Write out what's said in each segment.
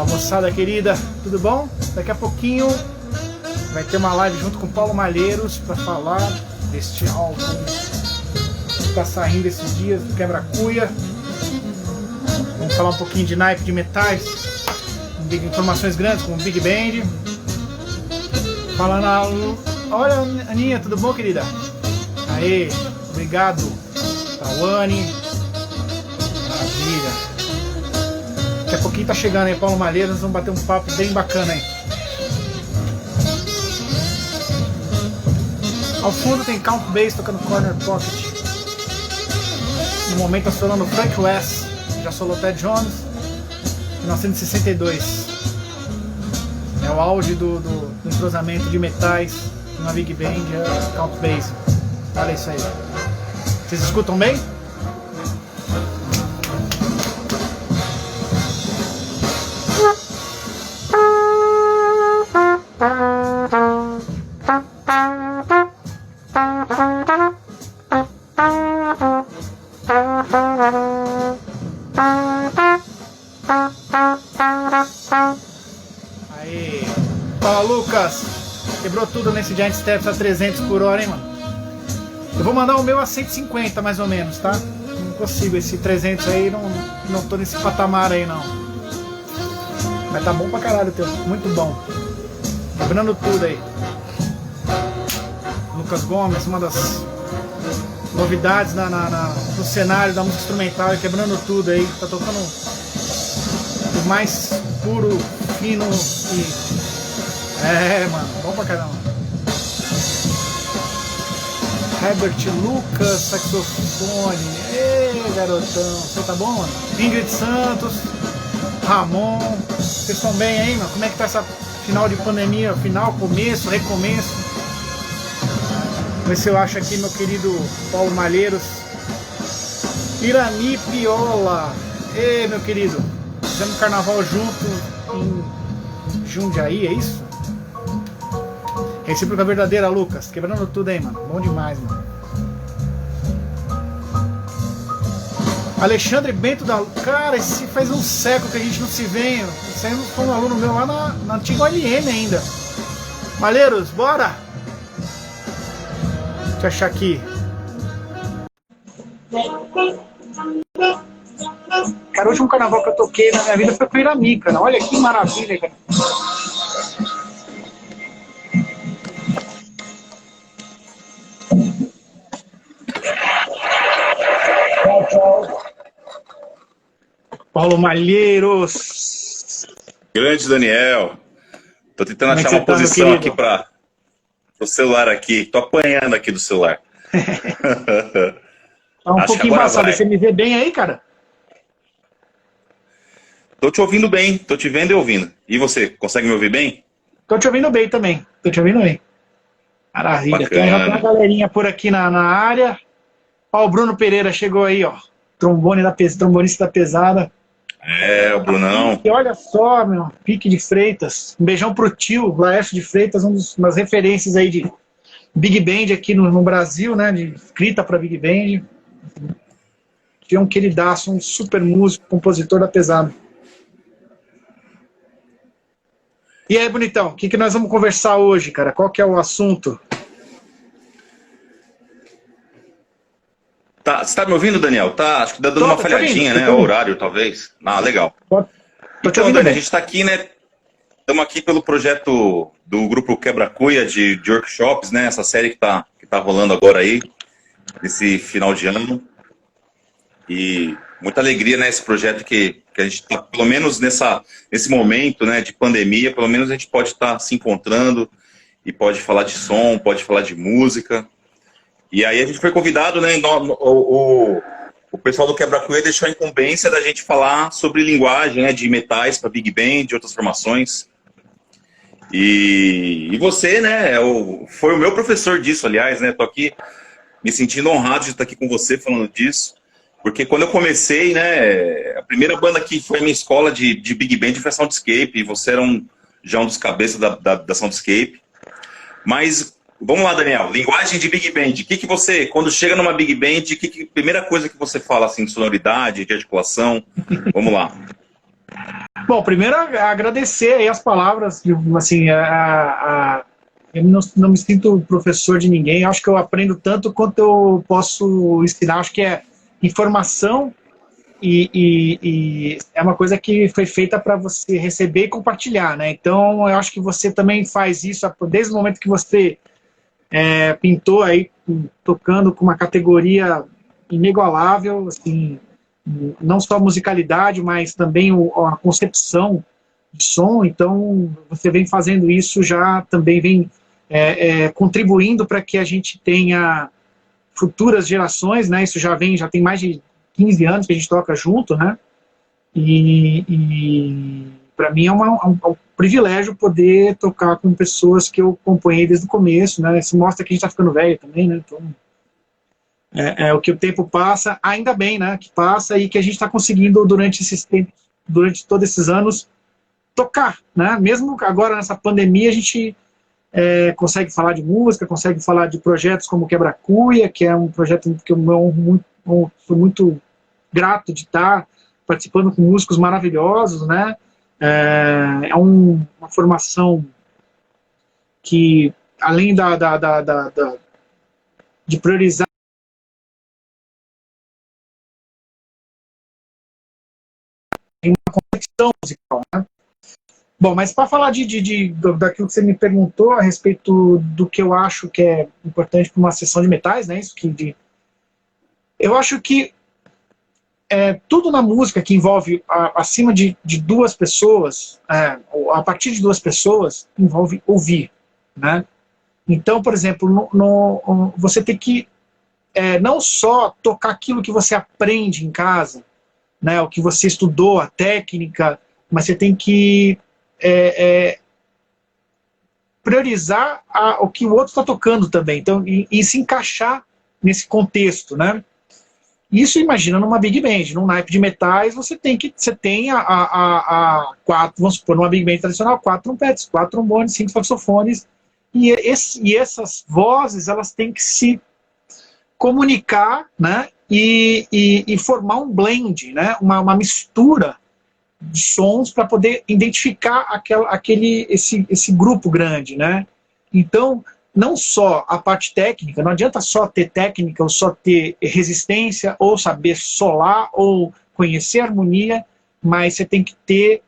Moçada querida, tudo bom? Daqui a pouquinho vai ter uma live junto com o Paulo Malheiros para falar deste álbum que está saindo esses dias do Quebra-Cuia. Vamos falar um pouquinho de naipe de metais, informações grandes como Big Band. Falando, olha Aninha, tudo bom querida? Aê, obrigado, Tawane. Maravilha. Daqui a pouquinho tá chegando aí Paulo Malheiros, nós vamos bater um papo bem bacana aí. Ao fundo tem Count Bass tocando Corner Pocket. No momento tá solando Frank West, já solou Ted Jones, 1962. É o auge do entrosamento de metais numa Big Band, é Count Bass. Olha isso aí. Vocês escutam bem? Aí, fala Lucas, quebrou tudo nesse Giant Steps a 300 por hora, hein, mano? Eu vou mandar o meu a 150 mais ou menos, tá? Não consigo, esse 300 aí, não tô nesse patamar aí não. Mas tá bom pra caralho o teu, muito bom. Quebrando tudo aí. Lucas Gomes, uma das novidades no cenário da música instrumental, e quebrando tudo aí, tá tocando o mais puro, fino e... mano, bom pra caramba. Herbert Lucas, saxofone, garotão, você tá bom, mano? Ingrid Santos, Ramon, vocês estão bem aí, mano? Como é que tá essa final de pandemia, final, começo, recomeço? Vamos ver se eu acho aqui meu querido Paulo Malheiros. Irani Piola. Ei, meu querido. Fizemos carnaval junto em Jundiaí, é isso? Recíproca verdadeira, Lucas. Quebrando tudo aí, mano. Bom demais, mano. Alexandre Bento da... Cara, esse faz um século que a gente não se vê. Saímos com um aluno meu lá na antiga OLM ainda. Malheiros, bora! Deixa eu achar aqui. Cara, o último carnaval que eu toquei na minha vida foi com o Irami, cara. Olha que maravilha, cara. Paulo Malheiros. Grande Daniel. Tô tentando achar uma posição aqui para o celular aqui. Tô apanhando aqui do celular. Tá um pouquinho embaçado. Você me vê bem aí, cara? Tô te ouvindo bem. Tô te vendo e ouvindo. E você, consegue me ouvir bem? Tô te ouvindo bem também. Tô te ouvindo bem. Maravilha. Tem já uma galerinha por aqui na área. Ó, o Bruno Pereira chegou aí, ó. Trombonista da pesada. É, o Brunão. E olha só, meu, Pique de Freitas. Um beijão pro tio, Laércio de Freitas, umas referências aí de Big Band aqui no Brasil, né? De escrita pra Big Band. Tinha um queridaço, um super músico, compositor da pesada. E aí, bonitão, o que nós vamos conversar hoje, cara? Qual que é o assunto? Tá, você tá me ouvindo, Daniel? Tá, acho que tá dando uma falhadinha, né? O horário, talvez. Ah, legal. Tô te Então, ouvindo Daniel, bem. a gente tá aqui, né? Estamos aqui pelo projeto do Grupo Quebra-Cuia de workshops, né? Essa série que tá rolando agora aí, nesse final de ano. E muita alegria, né? Esse projeto que a gente está, pelo menos nesse momento, né, de pandemia, pelo menos a gente pode estar se encontrando e pode falar de som, pode falar de música. E aí a gente foi convidado, né? O pessoal do Quebra-Cuia deixou a incumbência da gente falar sobre linguagem, né, de metais para Big Band, de outras formações. E você, né, foi o meu professor disso, aliás, né? Tô aqui me sentindo honrado de estar aqui com você falando disso, porque quando eu comecei, né, a primeira banda que foi a minha escola de Big Band foi a Soundscape, e você era já um dos cabeças da Soundscape. Mas, vamos lá, Daniel, linguagem de Big Band, o que você, quando chega numa Big Band, primeira coisa que você fala, assim, de sonoridade, de articulação, vamos lá. Bom, primeiro agradecer aí as palavras, assim, eu não me sinto professor de ninguém, acho que eu aprendo tanto quanto eu posso ensinar, acho que é informação e é uma coisa que foi feita para você receber e compartilhar, né? Então, eu acho que você também faz isso desde o momento que você pintou aí, tocando com uma categoria inigualável, assim, não só a musicalidade, mas também a concepção de som. Então, você vem fazendo isso, já também vem contribuindo para que a gente tenha futuras gerações, né? Isso já tem mais de 15 anos que a gente toca junto, né? E para mim é um privilégio poder tocar com pessoas que eu acompanhei desde o começo, né? Isso mostra que a gente está ficando velho também, né? Então, o que o tempo passa, ainda bem, né? Que passa e que a gente está conseguindo durante todos esses anos tocar, né? Mesmo agora nessa pandemia a gente consegue falar de música, consegue falar de projetos como Quebra-Cuia, que é um projeto que eu sou muito grato de estar participando com músicos maravilhosos, né? Uma formação que, além de priorizar uma conexão musical, né? Bom, mas para falar daquilo que você me perguntou a respeito do que eu acho que é importante para uma sessão de metais, né? Eu acho que tudo na música que envolve acima de duas pessoas, a partir de duas pessoas, envolve ouvir, né? Então, por exemplo, você tem que não só tocar aquilo que você aprende em casa, né? O que você estudou, a técnica, mas você tem que priorizar o que o outro está tocando também, então, e se encaixar nesse contexto, né? Isso, imagina, numa Big Band, num naipe de metais, você tem quatro, vamos supor, numa Big Band tradicional, 4 trompetes, 4 trombones, 5 saxofones, e essas vozes, elas têm que se comunicar, né? E formar um blend, né? Uma mistura de sons para poder identificar esse grupo grande, né? Então, não só a parte técnica, não adianta só ter técnica, ou só ter resistência, ou saber solar, ou conhecer harmonia, mas você tem que ter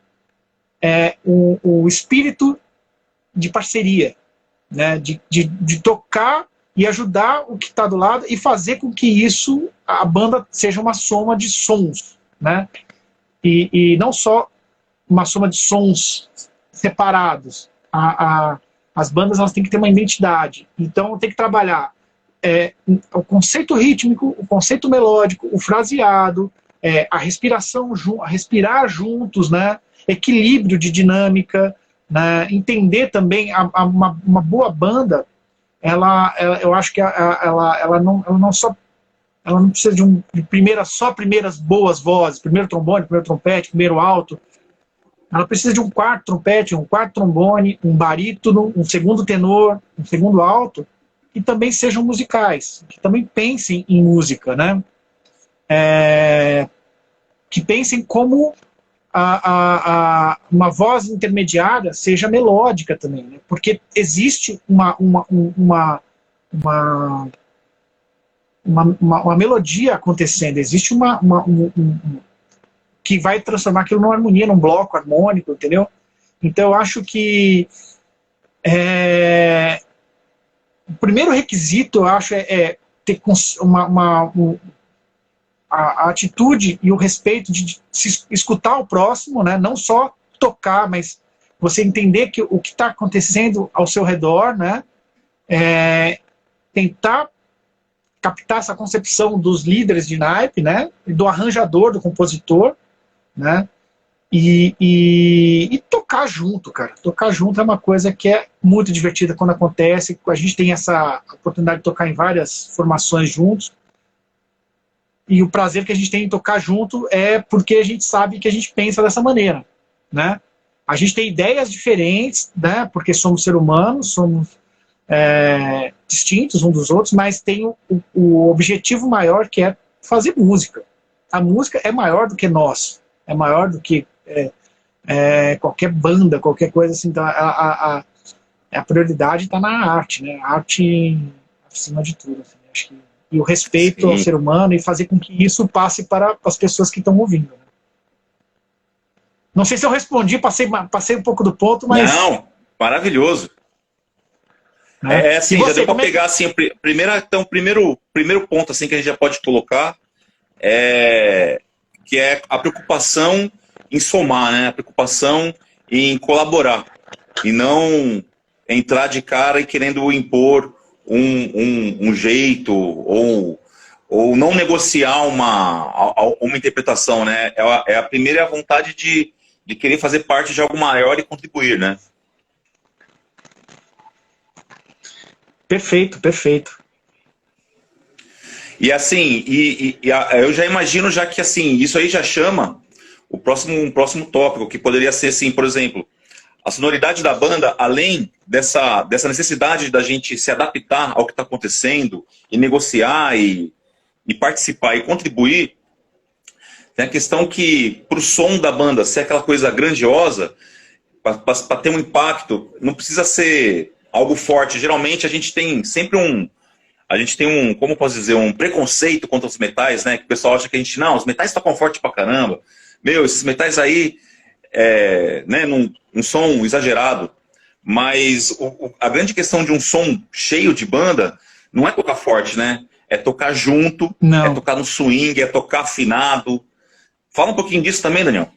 o espírito de parceria, né? De tocar e ajudar o que está do lado e fazer com que a banda seja uma soma de sons, né? E não só uma soma de sons separados. As bandas, elas têm que ter uma identidade. Então tem que trabalhar o conceito rítmico, o conceito melódico, o fraseado, a respiração, a respirar juntos, né? Equilíbrio de dinâmica, né? Entender também uma boa banda, eu acho que ela não precisa de primeiras boas vozes, primeiro trombone, primeiro trompete, primeiro alto. Ela precisa de um quarto trompete, um quarto trombone, um barítono, um segundo tenor, um segundo alto, que também sejam musicais, que também pensem em música, né? Que pensem como uma voz intermediária seja melódica também, né? Porque existe uma melodia acontecendo, existe que vai transformar aquilo numa harmonia, num bloco harmônico, entendeu? Então eu acho que o primeiro requisito, eu acho, ter a atitude e o respeito de se escutar o próximo, né? Não só tocar, mas você entender que o que está acontecendo ao seu redor, né? Tentar captar essa concepção dos líderes de naipe, né? Do arranjador, do compositor, né? E tocar junto, cara. Tocar junto é uma coisa que é muito divertida quando acontece. A gente tem essa oportunidade de tocar em várias formações juntos. E o prazer que a gente tem em tocar junto é porque a gente sabe que a gente pensa dessa maneira, né? A gente tem ideias diferentes, né? Porque somos seres humanos, somos distintos uns dos outros, mas tem o objetivo maior, que é fazer música. A música é maior do que nós, é maior do que qualquer banda, qualquer coisa assim. Então, a prioridade está na arte, né? A arte acima de tudo. Assim, acho que, e o respeito ao ser humano e fazer com que isso passe para as pessoas que estão ouvindo. Né? Não sei se eu respondi, passei um pouco do ponto, mas... Não, maravilhoso. Né? Assim, já deu para pegar assim, então, o primeiro ponto assim, que a gente já pode colocar que é a preocupação em somar, né? A preocupação em colaborar e não entrar de cara e querendo impor um jeito ou não negociar uma interpretação, né? A primeira vontade de querer fazer parte de algo maior e contribuir, né? Perfeito, perfeito. E assim, eu já imagino já que assim, isso aí já chama um próximo tópico, que poderia ser assim, por exemplo, a sonoridade da banda, além dessa necessidade da gente se adaptar ao que está acontecendo e negociar e participar e contribuir, tem a questão que para o som da banda ser aquela coisa grandiosa, para ter um impacto, não precisa ser algo forte. Geralmente a gente tem sempre como posso dizer, um preconceito contra os metais, né? Que o pessoal acha que os metais tocam forte pra caramba. Esses metais aí, né, um som exagerado. Mas a grande questão de um som cheio de banda não é tocar forte, né? É tocar junto, não. É tocar no swing, é tocar afinado. Fala um pouquinho disso também, Daniel.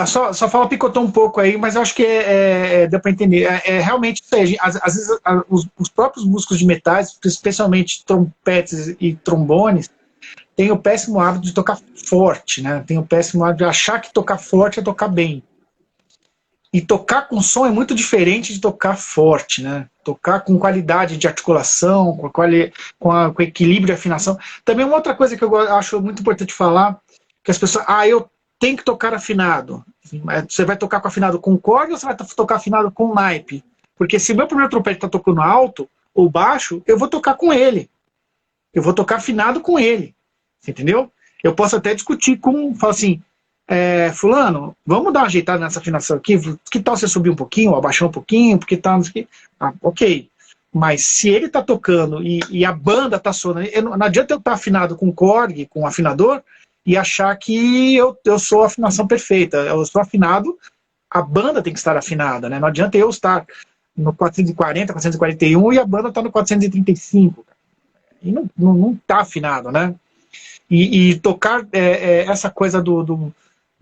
Só fala picotou um pouco aí, mas eu acho que deu para entender. Realmente, às vezes os próprios músicos de metais, especialmente trompetes e trombones, têm o péssimo hábito de tocar forte, né? Tem o péssimo hábito de achar que tocar forte é tocar bem. E tocar com som é muito diferente de tocar forte, né? Tocar com qualidade de articulação, com equilíbrio e afinação. Também uma outra coisa que eu acho muito importante falar, que as pessoas... eu tem que tocar afinado. Você vai tocar com afinado com corda ou você vai tocar afinado com naipe? Porque se o meu primeiro trompete está tocando alto ou baixo, eu vou tocar com ele. Eu vou tocar afinado com ele. Você entendeu? Eu posso até discutir falar assim, fulano, vamos dar uma ajeitada nessa afinação aqui? Que tal você subir um pouquinho, ou abaixar um pouquinho? Porque tá, ok. Mas se ele está tocando e a banda está sonando, não adianta eu estar afinado com corda, com afinador, e achar que eu sou a afinação perfeita. Eu sou afinado, a banda tem que estar afinada, né? Não adianta eu estar no 440, 441 e a banda está no 435. E não está afinado, né? E tocar essa coisa do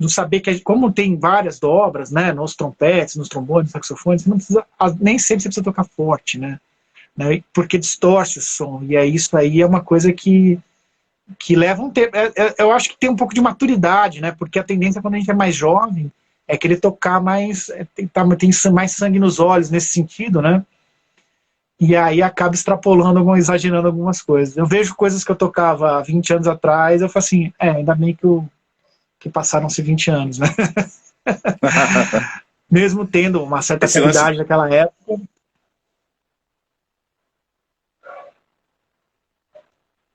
saber que, como tem várias dobras, né? Nos trompetes, nos trombones, saxofones, você não precisa, nem sempre você precisa tocar forte, né? Porque distorce o som. E isso aí é uma coisa que leva um tempo. Eu acho que tem um pouco de maturidade, né? Porque a tendência quando a gente é mais jovem é querer tocar mais, tem mais sangue nos olhos nesse sentido, né? E aí acaba extrapolando, exagerando algumas coisas. Eu vejo coisas que eu tocava há 20 anos atrás, eu falo assim, ainda bem que passaram-se 20 anos, né? Mesmo tendo uma certa qualidade naquela época.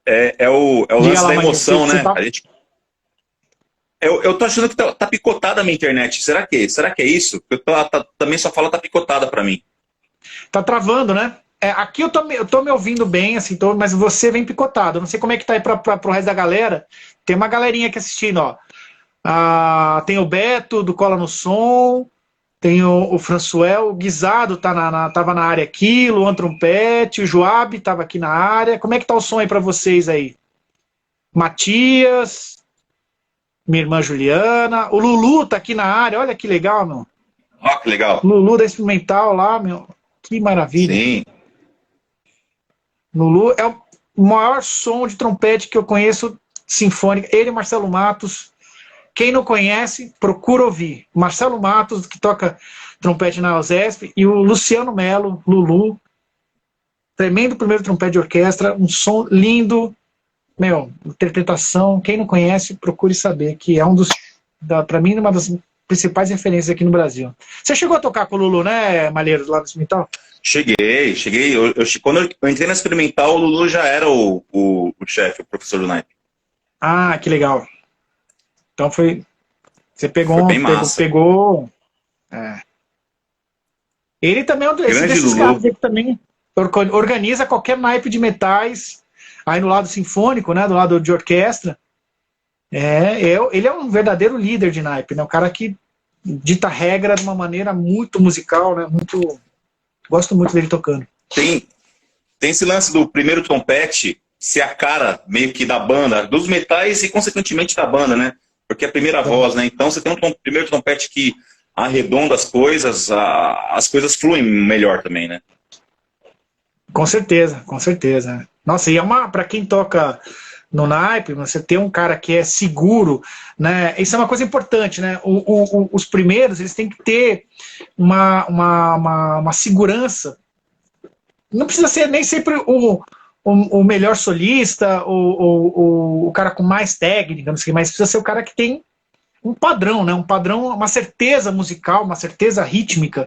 É o lance da emoção, né? Tá... Eu tô achando que tá picotada a minha internet. Será que é isso? Também só fala tá picotada pra mim. Tá travando, né? Aqui eu tô me ouvindo bem, assim, mas você vem picotado. Eu não sei como é que tá aí pro resto da galera. Tem uma galerinha aqui assistindo, ó. Tem o Beto, do Cola no Som, tem o Françoel, o Guisado tava na área aqui, Luan Trompete, o Joab tava aqui na área. Como é que tá o som aí pra vocês aí? Matias, minha irmã Juliana, o Lulu tá aqui na área, olha que legal, meu. Ó, que legal. Lulu da Experimental lá, meu, que maravilha. Sim. Lulu é o maior som de trompete que eu conheço, sinfônica. Ele e Marcelo Matos. Quem não conhece, procura ouvir. Marcelo Matos, que toca trompete na USESP, e o Luciano Melo, Lulu. Tremendo primeiro trompete de orquestra, um som lindo. Meu, interpretação. Quem não conhece, procure saber, que é um dos, para mim, uma das principais referências aqui no Brasil. Você chegou a tocar com o Lulu, né, Malheiros, lá no Experimental? Cheguei. Quando eu entrei na Experimental, o Lulu já era o chefe, o professor do naipe. Ah, que legal. Então foi. Você pegou. Foi bem massa. Pegou. Ele também é um desses caras que também organiza qualquer naipe de metais. Aí no lado sinfônico, né? Do lado de orquestra. Ele é um verdadeiro líder de naipe, né? Um cara que dita regra de uma maneira muito musical, né? Gosto muito dele tocando. Tem esse lance do primeiro trompete ser a cara meio que da banda, dos metais e consequentemente da banda, né? Porque é a primeira voz, né? Então você tem um primeiro trompete que arredonda as coisas fluem melhor também, né? Com certeza, com certeza. Nossa, e para quem toca no naipe, você ter um cara que é seguro, né? Isso é uma coisa importante, né? Os primeiros, eles têm que ter uma segurança. Não precisa ser nem sempre o melhor solista, o cara com mais técnica, não sei, mas precisa ser o cara que tem um padrão, né? Um padrão, uma certeza musical, uma certeza rítmica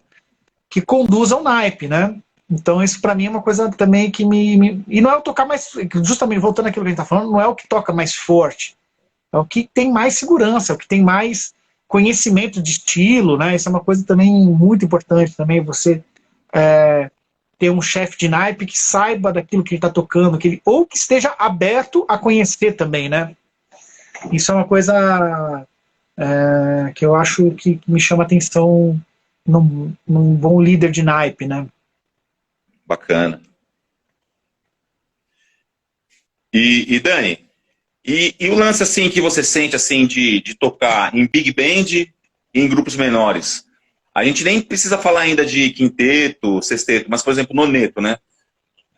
que conduz ao naipe, né? Então isso para mim é uma coisa também que e não é o tocar mais, justamente voltando àquilo que a gente tá falando, não é o que toca mais forte, é o que tem mais segurança, é o que tem mais conhecimento de estilo, né? Isso é uma coisa também muito importante também, você ter um chefe de naipe que saiba daquilo que ele está tocando, ou que esteja aberto a conhecer também, né? Isso é uma coisa que eu acho que me chama atenção num bom líder de naipe, né? Bacana. E Dani, e o lance assim que você sente assim de tocar em big band e em grupos menores? A gente nem precisa falar ainda de quinteto, sexteto, mas, por exemplo, noneto, né?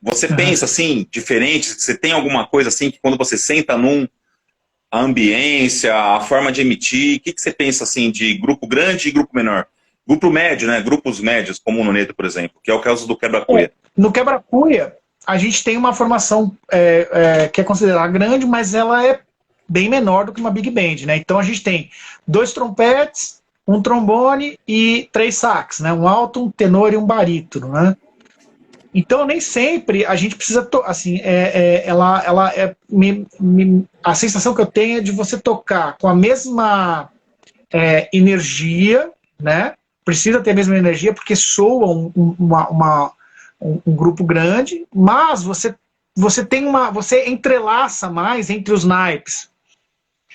Você pensa, assim, diferente? Você tem alguma coisa, assim, que quando você senta a ambiência, a forma de emitir, o que você pensa, assim, de grupo grande e grupo menor? Grupo médio, né? Grupos médios, como o noneto, por exemplo, que é o caso do quebra-cuia. No quebra-cuia, a gente tem uma formação que é considerada grande, mas ela é bem menor do que uma big band, né? Então a gente tem 2 trompetes, um trombone e 3 sax, né? Um alto, um tenor e um barítono, né? Então nem sempre a gente precisa assim, a sensação que eu tenho é de você tocar com a mesma energia, né? Precisa ter a mesma energia porque soa um grupo grande, mas você entrelaça mais entre os naipes.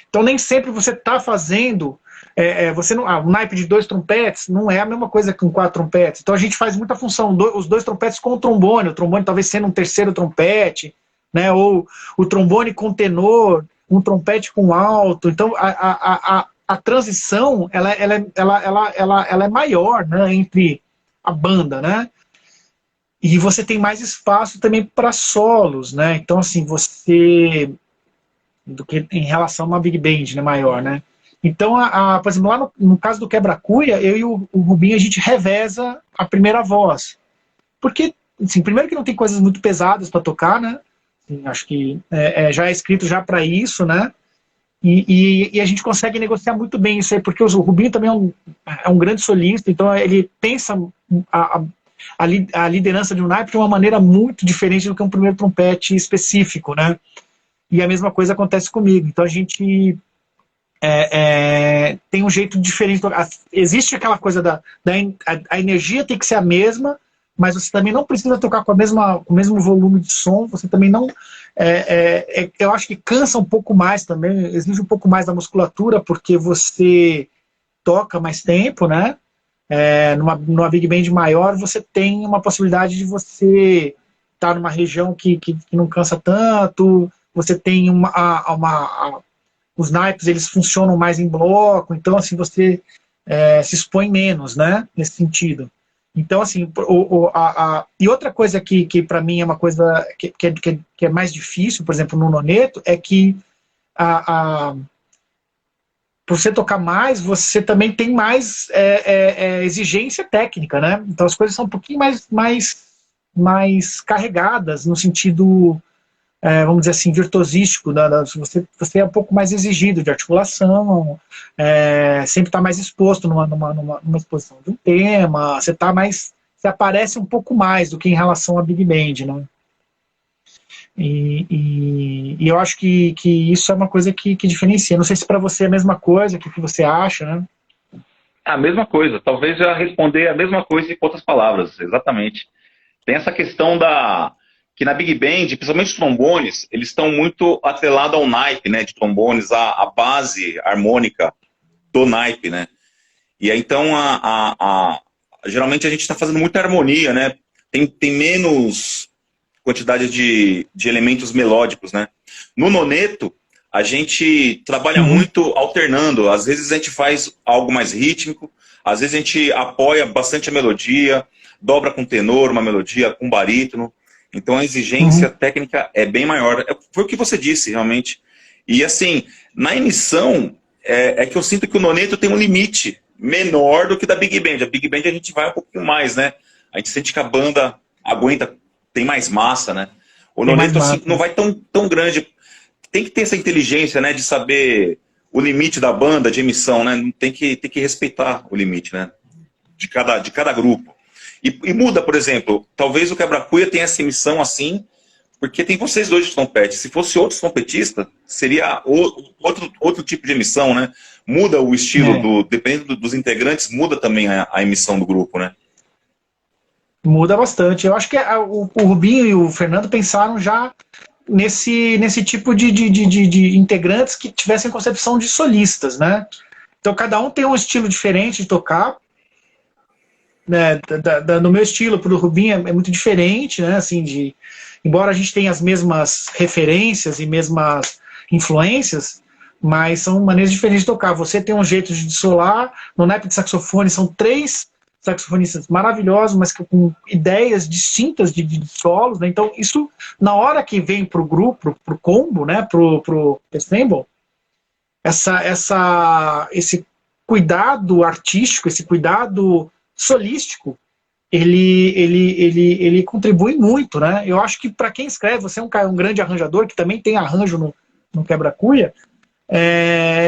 Então nem sempre você está fazendo o naipe de 2 trompetes não é a mesma coisa que com 4 trompetes. Então a gente faz muita função, os 2 trompetes com o trombone talvez sendo um terceiro trompete, né? Ou o trombone com tenor, um trompete com alto. Então a transição ela é maior, né, entre a banda, né? E você tem mais espaço também para solos, né? Então assim, do que em relação a uma big band, né, maior, né? Então, por exemplo, lá no caso do quebra-cuia, eu e o Rubinho, a gente reveza a primeira voz. Porque, assim, primeiro que não tem coisas muito pesadas para tocar, né? Assim, acho que já é escrito já para isso, né? E a gente consegue negociar muito bem isso aí, porque o Rubinho também é um grande solista, então ele pensa a liderança de um naipe de uma maneira muito diferente do que um primeiro trompete específico, né? E a mesma coisa acontece comigo. Então a gente tem um jeito diferente. Existe aquela coisa a energia tem que ser a mesma, mas você também não precisa tocar com o mesmo volume de som, você também não eu acho que cansa um pouco mais também, exige um pouco mais da musculatura, porque você toca mais tempo, né? Numa Big Band maior, você tem uma possibilidade de você estar numa região que não cansa tanto, você tem os naipes, eles funcionam mais em bloco, então assim, você se expõe menos, né? Nesse sentido. Então, assim, e outra coisa que para mim é uma coisa que é mais difícil, por exemplo, no noneto, é que por você tocar mais, você também tem mais exigência técnica, né? Então as coisas são um pouquinho mais carregadas, no sentido, vamos dizer assim, virtuosístico. Você é um pouco mais exigido de articulação, sempre está mais exposto numa exposição de um tema, você aparece um pouco mais do que em relação à Big Band, né? E eu acho que isso é uma coisa que diferencia. Não sei se para você é a mesma coisa, o que você acha, né? A mesma coisa. Talvez eu ia responder a mesma coisa com outras palavras. Exatamente. Tem essa questão que na Big Band, principalmente os trombones, eles estão muito atrelados ao naipe, né, de trombones, a base harmônica do naipe, né? E aí, então, geralmente a gente está fazendo muita harmonia, né? Tem menos quantidade de elementos melódicos, né? No noneto, a gente trabalha muito alternando. Às vezes a gente faz algo mais rítmico, às vezes a gente apoia bastante a melodia, dobra com tenor uma melodia, com barítono. Então a exigência técnica é bem maior. Foi o que você disse, realmente. E assim, na emissão, que eu sinto que o noneto tem um limite menor do que da Big Band. A Big Band a gente vai um pouquinho mais, né? A gente sente que a banda aguenta, tem mais massa, né? O noneto assim, não vai tão grande. Tem que ter essa inteligência, né, de saber o limite da banda de emissão, né? Tem que respeitar o limite, né? De cada grupo. E muda, por exemplo, talvez o Quebra-Cuia tenha essa emissão assim, porque tem vocês dois de trompete. Se fosse outro trompetista, seria outro tipo de emissão, né? Muda o estilo, dependendo dos integrantes, muda também a emissão do grupo, né? Muda bastante. Eu acho que o Rubinho e o Fernando pensaram já nesse tipo de integrantes que tivessem concepção de solistas, né? Então cada um tem um estilo diferente de tocar, né? No meu estilo, pro Rubinho é muito diferente, né? Assim, embora a gente tenha as mesmas referências e mesmas influências, mas são maneiras diferentes de tocar. Você tem um jeito de solar, no naipe de saxofone são 3 saxofonistas maravilhosos, mas com ideias distintas de solos, né? Então isso, na hora que vem pro grupo, pro combo, né? Pro ensemble, esse cuidado artístico, esse cuidado solístico, ele contribui muito, né? Eu acho que para quem escreve, você é um grande arranjador, que também tem arranjo no Quebra-Cuia,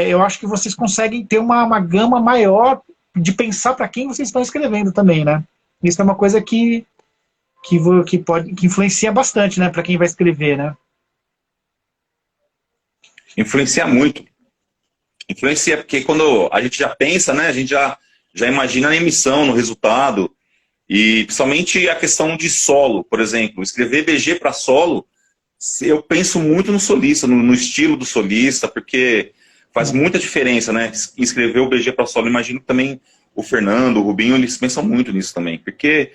eu acho que vocês conseguem ter uma gama maior de pensar para quem vocês estão escrevendo também, né? Isso é uma coisa que influencia bastante, né, para quem vai escrever, né? Influencia muito. Influencia, porque quando a gente já pensa, né, a gente já imagina a emissão, no resultado, e principalmente a questão de solo, por exemplo. Escrever BG para solo, eu penso muito no solista, no estilo do solista, porque faz muita diferença, né? Escrever o BG para solo. Imagino que também o Fernando, o Rubinho, eles pensam muito nisso também. Porque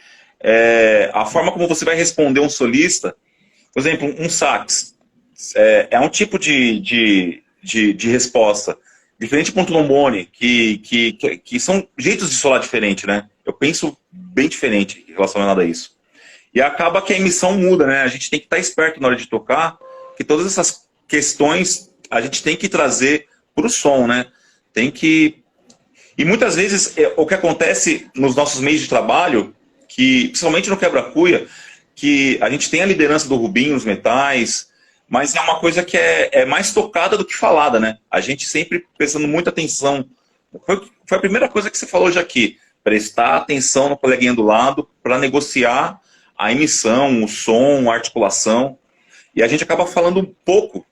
a forma como você vai responder um solista, por exemplo, um sax, é um tipo de resposta. Diferente para um trombone, que são jeitos de solar diferente, né? Eu penso bem diferente relacionado a isso. E acaba que a emissão muda, né? A gente tem que estar esperto na hora de tocar, que todas essas questões a gente tem que trazer para o som, né? E muitas vezes o que acontece nos nossos meios de trabalho, que principalmente no Quebra-Cuia, que a gente tem a liderança do Rubinho nos metais, mas é uma coisa que é mais tocada do que falada, né? A gente sempre prestando muita atenção. Foi a primeira coisa que você falou já aqui, prestar atenção no coleguinha do lado para negociar a emissão, o som, a articulação, e a gente acaba falando um pouco.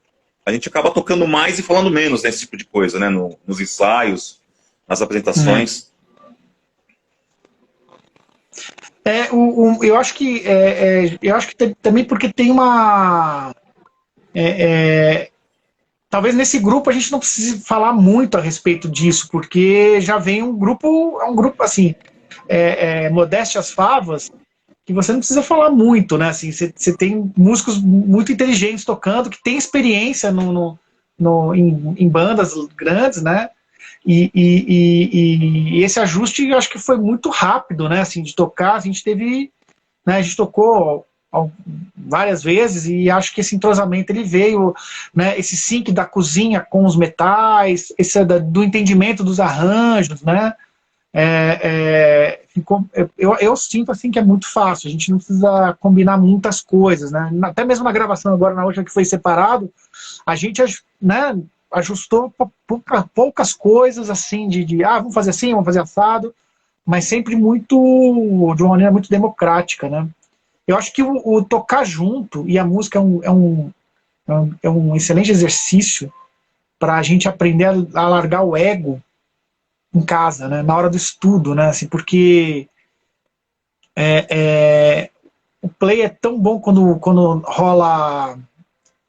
A gente acaba tocando mais e falando menos nesse tipo de coisa, né? Nos ensaios, nas apresentações. Eu acho que também porque tem uma talvez nesse grupo a gente não precise falar muito a respeito disso, porque já vem um grupo assim, modéstia às favas, que você não precisa falar muito, né? Assim, você tem músicos muito inteligentes tocando, que tem experiência em bandas grandes, né? E esse ajuste eu acho que foi muito rápido, né? Assim, de tocar, a gente teve, né? A gente tocou várias vezes e acho que esse entrosamento ele veio, né? Esse sync da cozinha com os metais, do entendimento dos arranjos, né? Eu sinto assim que é muito fácil, a gente não precisa combinar muitas coisas, né? Até mesmo na gravação agora, na última que foi separado, a gente, né, ajustou poucas coisas assim, vamos fazer assim, vamos fazer assado, mas sempre de uma maneira muito democrática, né? Eu acho que o tocar junto e a música é um excelente exercício para a gente aprender a largar o ego em casa, né, na hora do estudo, né, assim, porque o play é tão bom quando rola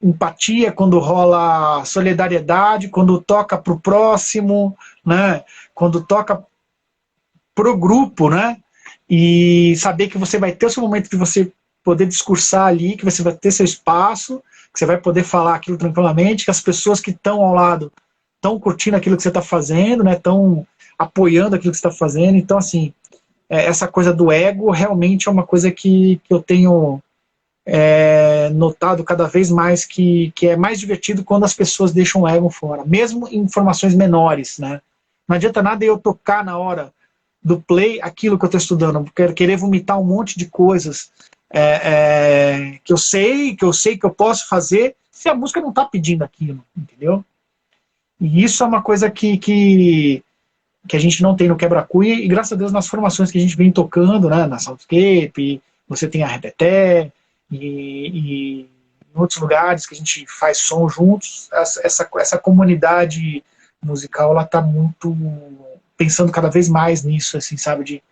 empatia, quando rola solidariedade, quando toca pro próximo, né, quando toca pro grupo, né, e saber que você vai ter o seu momento de você poder discursar ali, que você vai ter seu espaço, que você vai poder falar aquilo tranquilamente, que as pessoas que estão ao lado estão curtindo aquilo que você está fazendo, né, estão apoiando aquilo que você está fazendo. Então, assim, essa coisa do ego realmente é uma coisa que eu tenho notado cada vez mais que é mais divertido quando as pessoas deixam o ego fora, mesmo em informações menores, né? Não adianta nada eu tocar na hora do play aquilo que eu estou estudando, querer vomitar um monte de coisas que eu sei que eu posso fazer, se a música não está pedindo aquilo, entendeu? E isso é uma coisa que a gente não tem no Quebra-Cuia, e graças a Deus nas formações que a gente vem tocando, né, na Soundscape, você tem a Repeté, e em outros lugares que a gente faz som juntos, essa comunidade musical, ela está muito pensando cada vez mais nisso, assim, sabe, de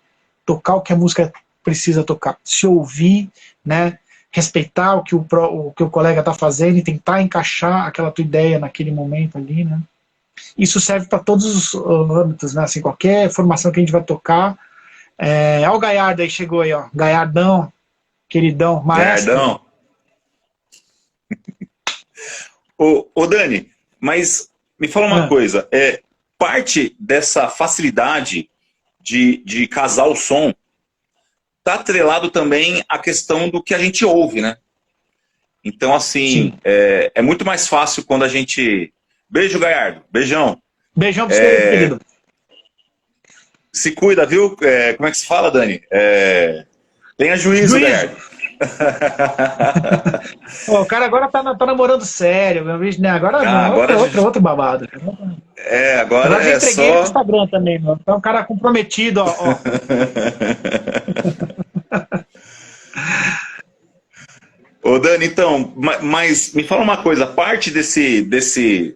tocar o que a música precisa tocar, se ouvir, né, respeitar o que o colega está fazendo e tentar encaixar aquela tua ideia naquele momento ali, né. Isso serve para todos os âmbitos, né? Assim, qualquer formação que a gente vai tocar. Olha o Gaiardo aí, chegou aí, ó. Gaiardão, queridão, maestro. Gaiardão. Ô Dani, mas me fala uma coisa. Parte dessa facilidade de casar o som está atrelado também à questão do que a gente ouve, né? Então, assim, é muito mais fácil quando a gente... Beijo, Gaiardo. Beijão. Beijão pra você, querido. Se cuida, viu? Como é que se fala, Dani? Tenha juízo, Gaiardo. O cara agora tá namorando sério, meu bicho, né? Agora outro babado. Agora eu entreguei só... no Instagram também, meu. É um cara comprometido, ó. Ô, Dani, então, mas me fala uma coisa, parte dessa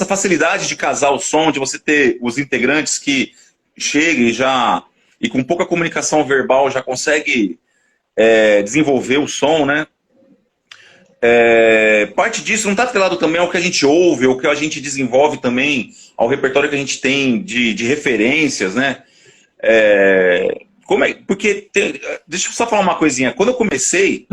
facilidade de casar o som, de você ter os integrantes que chegam e com pouca comunicação verbal já consegue desenvolver o som, né? Parte disso não está atrelado também ao que a gente ouve, ao que a gente desenvolve também, ao repertório que a gente tem de referências, né? Porque, deixa eu só falar uma coisinha, quando eu comecei...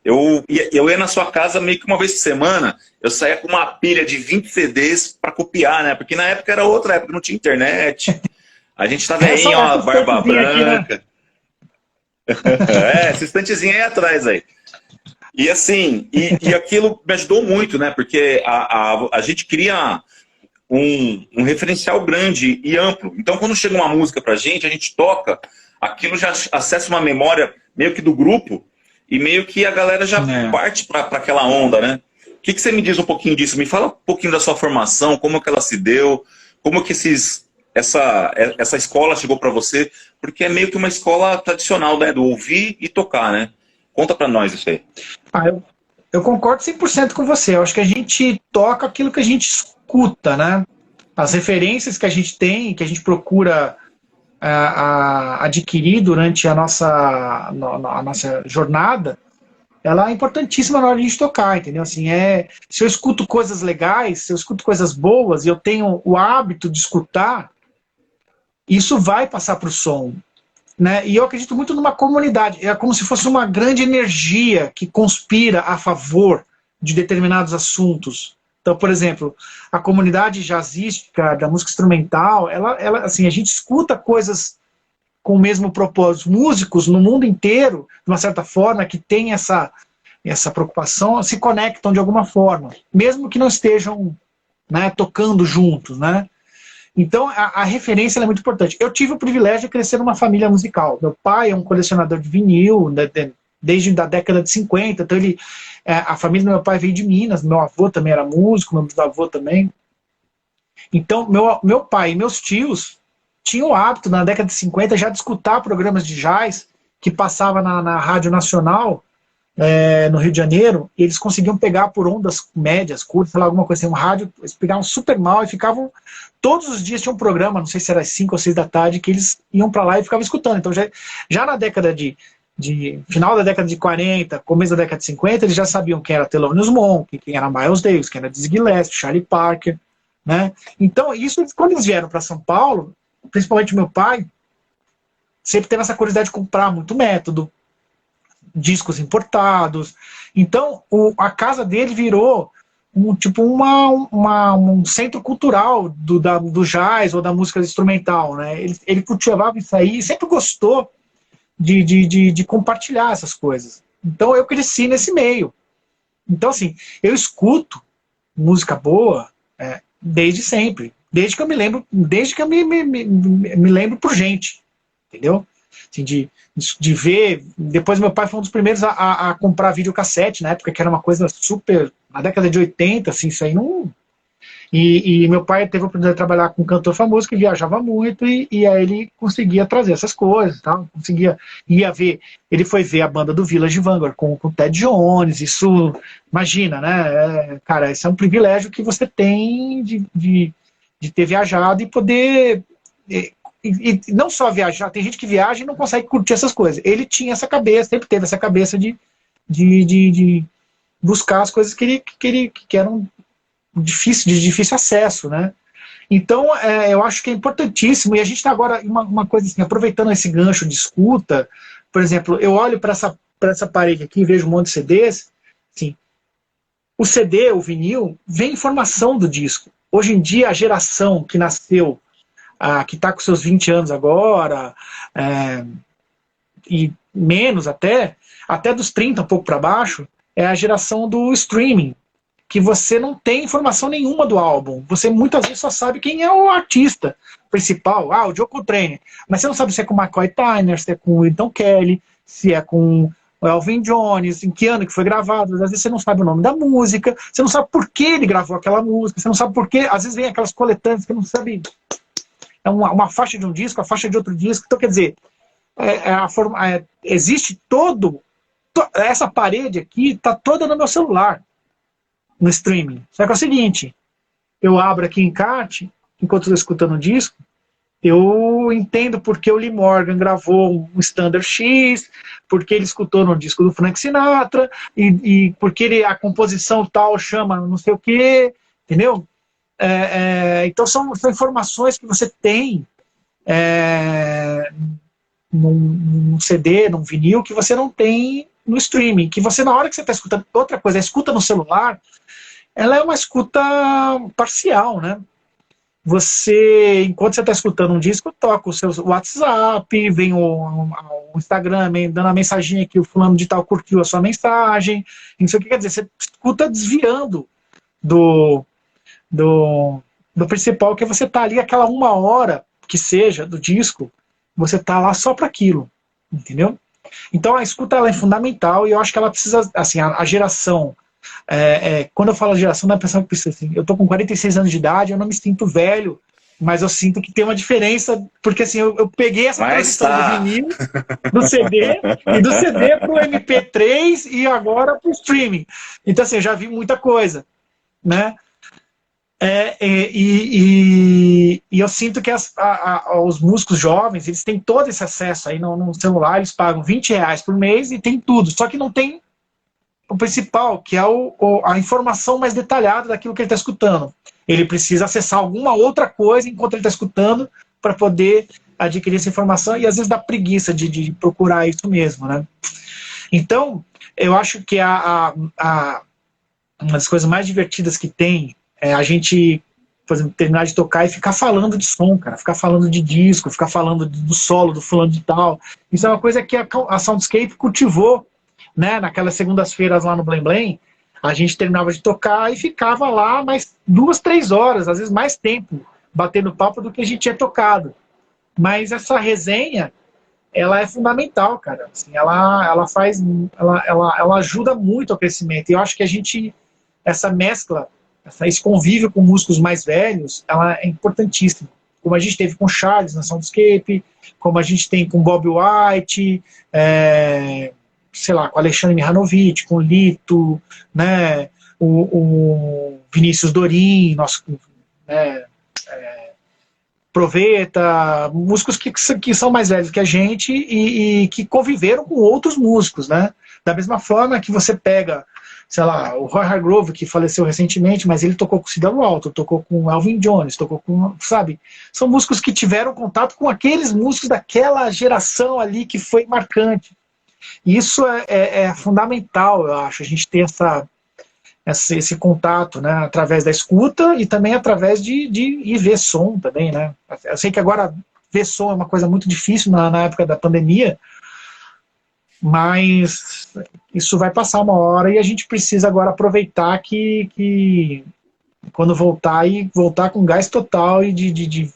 Eu ia na sua casa meio que uma vez por semana, eu saía com uma pilha de 20 CDs para copiar, né? Porque na época era outra época, não tinha internet. A gente tava aí, ó, barba branca. Aqui, né? Essa estantezinha aí atrás aí. E assim, e aquilo me ajudou muito, né? Porque a gente cria um referencial grande e amplo. Então, quando chega uma música pra gente, a gente toca, aquilo já acessa uma memória meio que do grupo, e meio que a galera já parte para aquela onda, né? O que você me diz um pouquinho disso? Me fala um pouquinho da sua formação, como que ela se deu, como que essa escola chegou para você, porque é meio que uma escola tradicional, né? Do ouvir e tocar, né? Conta para nós isso aí. Eu concordo 100% com você. Eu acho que a gente toca aquilo que a gente escuta, né? As referências que a gente tem, que a gente procura adquirir durante a nossa jornada, ela é importantíssima na hora de a gente tocar, entendeu? Assim, se eu escuto coisas legais, se eu escuto coisas boas e eu tenho o hábito de escutar, isso vai passar para o som, né? E eu acredito muito numa comunidade, é como se fosse uma grande energia que conspira a favor de determinados assuntos. Então, por exemplo, a comunidade jazzística, da música instrumental, ela assim, a gente escuta coisas com o mesmo propósito. Músicos no mundo inteiro, de uma certa forma, que têm essa preocupação, se conectam de alguma forma, mesmo que não estejam, né, tocando juntos, né? Então, a referência é muito importante. Eu tive o privilégio de crescer numa família musical. Meu pai é um colecionador de vinil, desde a década de 50, então a família do meu pai veio de Minas, meu avô também era músico, meu bisavô também. Então, meu pai e meus tios tinham o hábito, na década de 50, já de escutar programas de jazz que passava na Rádio Nacional, no Rio de Janeiro, e eles conseguiam pegar por ondas médias, curtas, sei lá, alguma coisa assim, um rádio, eles pegavam super mal e ficavam, todos os dias tinha um programa, não sei se era às 5 ou 6 da tarde, que eles iam para lá e ficavam escutando. Então já na década final da década de 40, começo da década de 50, eles já sabiam quem era Thelonious Monk, quem era Miles Davis, quem era Dizzy Gillespie, Charlie Parker, né? Então, isso, quando eles vieram para São Paulo, principalmente meu pai, sempre teve essa curiosidade de comprar muito método, discos importados. Então, a casa dele virou um centro cultural do jazz ou da música instrumental, né? Ele cultivava isso aí e sempre gostou de compartilhar essas coisas. Então, eu cresci nesse meio. Então, assim, eu escuto música boa desde sempre. Desde que eu me lembro, me lembro por gente, entendeu? Assim, de ver. Depois meu pai foi um dos primeiros a comprar videocassete, na época que era uma coisa super. Na década de 80, assim, isso aí não. E meu pai teve a oportunidade de trabalhar com um cantor famoso que viajava muito e aí ele conseguia trazer essas coisas, tá? Ele foi ver a banda do Village Vanguard com o Ted Jones, isso, imagina, né? Cara, isso é um privilégio que você tem de ter viajado e poder... E não só viajar, tem gente que viaja e não consegue curtir essas coisas. Ele tinha essa cabeça, sempre teve essa cabeça de buscar as coisas que eram de difícil acesso, né? Então, eu acho que é importantíssimo, e a gente está agora, uma coisa assim, aproveitando esse gancho de escuta, por exemplo, eu olho para essa parede aqui e vejo um monte de CDs, assim, o CD, o vinil, vem informação do disco. Hoje em dia, a geração que nasceu, que está com seus 20 anos agora, e menos até dos 30, um pouco para baixo, é a geração do streaming, que você não tem informação nenhuma do álbum. Você muitas vezes só sabe quem é o artista principal, o Joe Coltrane, mas você não sabe se é com o McCoy Tyner, se é com o Wynton Kelly, se é com o Elvin Jones, em que ano que foi gravado. Às vezes você não sabe o nome da música, você não sabe por que ele gravou aquela música, você não sabe por que, às vezes vem aquelas coletâneas que não sabe, é uma faixa de um disco, a faixa de outro disco. Então, quer dizer, existe essa parede aqui está toda no meu celular, no streaming. Só que é o seguinte, eu abro aqui em encarte, enquanto estou escutando o disco, eu entendo porque o Lee Morgan gravou um Standard X, porque ele escutou no disco do Frank Sinatra, e porque a composição tal chama não sei o quê, entendeu? Então são informações que você tem num CD, num vinil, que você não tem no streaming, que você, na hora que você está escutando, outra coisa, a escuta no celular, ela é uma escuta parcial, né? Você, enquanto você está escutando um disco, toca o seu WhatsApp, vem o Instagram dando a mensagem que o fulano de tal curtiu a sua mensagem, não sei o que quer dizer, você escuta desviando do principal, que você está ali aquela 1 hora que seja do disco, você está lá só para aquilo, entendeu? Então a escuta ela é fundamental, e eu acho que ela precisa, assim, a geração, quando eu falo geração, não é a pessoa que precisa, assim, eu tô com 46 anos de idade, eu não me sinto velho, mas eu sinto que tem uma diferença, porque assim, eu peguei essa transição do vinil, do CD, e do CD pro MP3, e agora pro streaming. Então assim, eu já vi muita coisa, né? E eu sinto que os músicos jovens, eles têm todo esse acesso aí no celular, eles pagam R$20 por mês e tem tudo, só que não tem o principal, que é a informação mais detalhada daquilo que ele está escutando. Ele precisa acessar alguma outra coisa enquanto ele está escutando para poder adquirir essa informação, e às vezes dá preguiça de procurar isso mesmo, né? Então, eu acho que uma das coisas mais divertidas que tem é a gente, por exemplo, terminar de tocar e ficar falando de som, cara, ficar falando de disco, ficar falando do solo, do fulano de tal. Isso é uma coisa que a Soundscape cultivou, né? Naquelas segundas-feiras lá no Blém Blém, a gente terminava de tocar e ficava lá mais 2, 3 horas, às vezes mais tempo, batendo papo do que a gente tinha tocado. Mas essa resenha, ela é fundamental, cara. Assim, ela ajuda muito ao crescimento. E eu acho que essa mescla, esse convívio com músicos mais velhos, ela é importantíssima. Como a gente teve com Charles na Soundscape, como a gente tem com Bob White, sei lá, com Alexandre Mihanovic, com Lito, né, o Vinícius Dorim, nosso, né, Proveta, músicos que são mais velhos que a gente e que conviveram com outros músicos, né? Da mesma forma que você pega, sei lá, o Roy Hargrove, que faleceu recentemente, mas ele tocou com Cidadão Alto, tocou com Elvin Jones, tocou com, sabe? São músicos que tiveram contato com aqueles músicos daquela geração ali que foi marcante. E isso é fundamental, eu acho, a gente ter esse contato, né, através da escuta e também através de ir ver som também, né? Eu sei que agora ver som é uma coisa muito difícil na época da pandemia, mas isso vai passar uma hora e a gente precisa agora aproveitar que quando voltar com gás total e de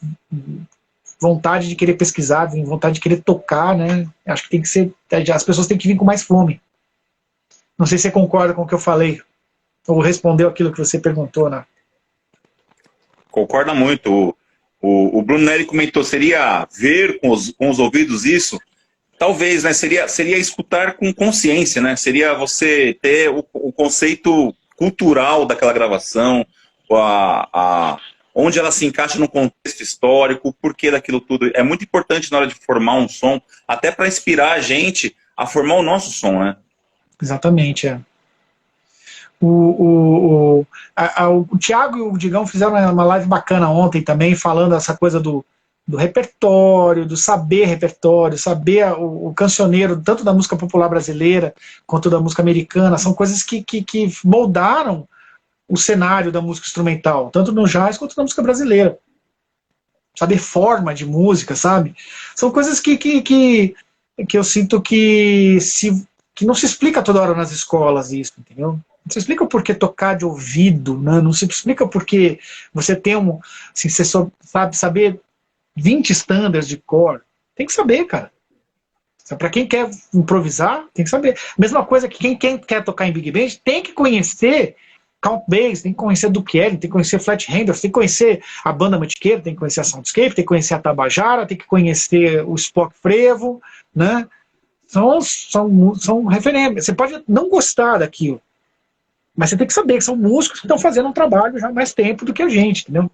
vontade de querer pesquisar, vontade de querer tocar, né? Acho que tem que ser, as pessoas têm que vir com mais fome. Não sei se você concorda com o que eu falei, ou respondeu aquilo que você perguntou, né? Concorda muito. O Bruno Neri comentou, seria ver com os ouvidos isso? Talvez, né? Seria escutar com consciência, né? Seria você ter o conceito cultural daquela gravação, onde ela se encaixa no contexto histórico, o porquê daquilo tudo. É muito importante na hora de formar um som, até para inspirar a gente a formar o nosso som, né? Exatamente, O Thiago e o Digão fizeram uma live bacana ontem também, falando essa coisa do repertório, do saber repertório, saber o cancioneiro, tanto da música popular brasileira quanto da música americana. São coisas que moldaram o cenário da música instrumental, tanto no jazz quanto na música brasileira. Saber forma de música, sabe? São coisas que eu sinto que não se explica toda hora nas escolas isso, entendeu? Não se explica o porquê tocar de ouvido, né? Não se explica porque você tem assim, você só saber 20 standards de cor. Tem que saber, cara. Para quem quer improvisar, tem que saber. Mesma coisa que quem quer tocar em Big Band tem que conhecer Count Bass, tem que conhecer Duke Ellington, tem que conhecer Flat Handers, tem que conhecer a banda Mantiqueira, tem que conhecer a Soundscape, tem que conhecer a Tabajara, tem que conhecer o Spock Frevo, né? São referências. Você pode não gostar daquilo, mas você tem que saber que são músicos que estão fazendo um trabalho já há mais tempo do que a gente, entendeu?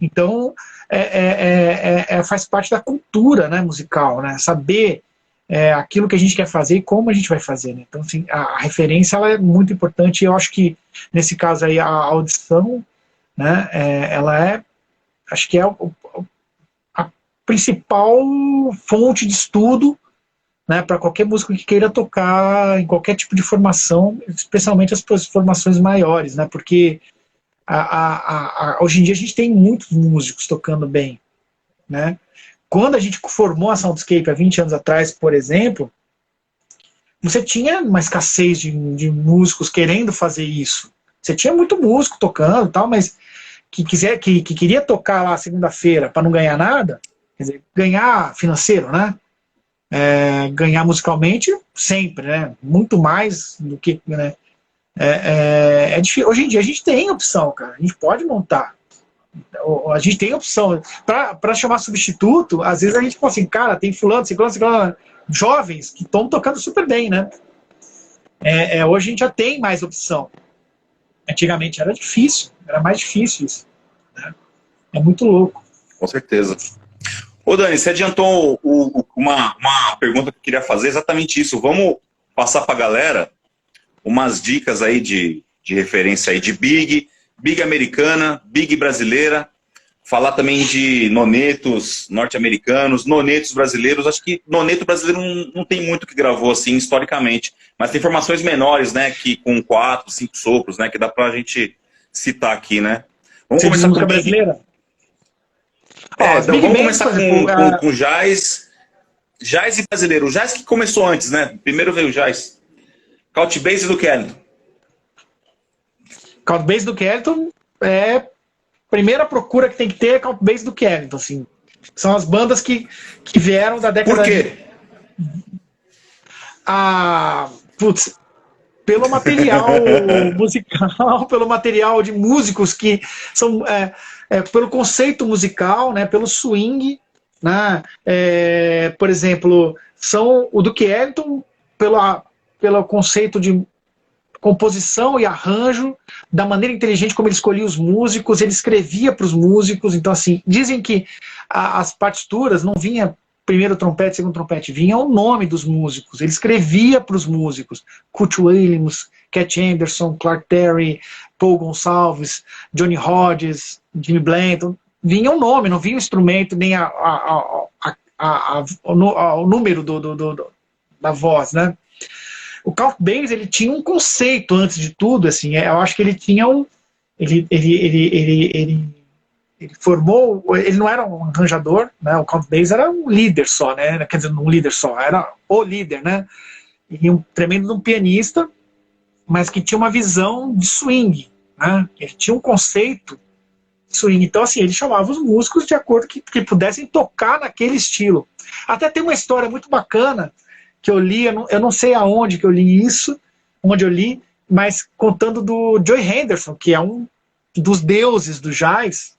Então, faz parte da cultura, né, musical, né? Saber aquilo que a gente quer fazer e como a gente vai fazer, né? Então, assim, a referência ela é muito importante e eu acho que, nesse caso aí, a audição, né, acho que é a principal fonte de estudo, né, para qualquer músico que queira tocar em qualquer tipo de formação, especialmente as formações maiores, né, porque hoje em dia a gente tem muitos músicos tocando bem, né. Quando a gente formou a Soundscape há 20 anos atrás, por exemplo, você tinha uma escassez de músicos querendo fazer isso. Você tinha muito músico tocando e tal, mas que queria tocar lá segunda-feira para não ganhar nada, quer dizer, ganhar financeiro, né? Ganhar musicalmente, sempre, né? Muito mais do que, né? Difícil. Hoje em dia a gente tem opção, cara. A gente pode montar. A gente tem opção. Para chamar substituto, às vezes a gente fala assim, cara, tem fulano, ciclano, jovens que estão tocando super bem, né? Hoje a gente já tem mais opção. Antigamente era difícil, era mais difícil isso, né? É muito louco. Com certeza. Ô Dani, você adiantou uma pergunta que eu queria fazer, exatamente isso. Vamos passar para a galera umas dicas aí de referência aí de Big americana, Big brasileira, falar também de nonetos norte-americanos, nonetos brasileiros. Acho que noneto brasileiro não tem muito que gravou assim historicamente, mas tem formações menores, né, que com 4, 5 sopros, né, que dá pra gente citar aqui, né. Vamos começar música brasileira? Então vamos começar com jazz e brasileiro. O jazz que começou antes, né? Primeiro veio o jazz. Count Basie do Kellington. Count Basie do Kellington é primeira procura que tem que ter, é Count Basie do Kellington, assim. São as bandas que vieram da década. Por quê? Putz, pelo material musical, pelo material de músicos que são, pelo conceito musical, né, pelo swing, né, por exemplo, são o Duke Ellington pelo conceito de composição e arranjo, da maneira inteligente como ele escolhia os músicos, ele escrevia para os músicos. Então, assim, dizem que as partituras não vinha primeiro trompete, segundo trompete, vinha o nome dos músicos, ele escrevia para os músicos, Curt Williams, Cat Anderson, Clark Terry, Paul Gonçalves, Johnny Hodges, Jimmy Blanton, vinha o nome, não vinha o instrumento, nem o número da voz, né? O Count Basie, ele tinha um conceito antes de tudo, assim, eu acho que ele tinha ele formou, ele não era um arranjador, né? O Count Basie era um líder só, né? Quer dizer, um líder só, era o líder, né? E um tremendo de um pianista, mas que tinha uma visão de swing, né? Ele tinha um conceito de swing. Então, assim, ele chamava os músicos de acordo que pudessem tocar naquele estilo. Até tem uma história muito bacana que eu li, eu não sei aonde que eu li isso, onde eu li, mas contando do Joey Henderson, que é um dos deuses do jazz.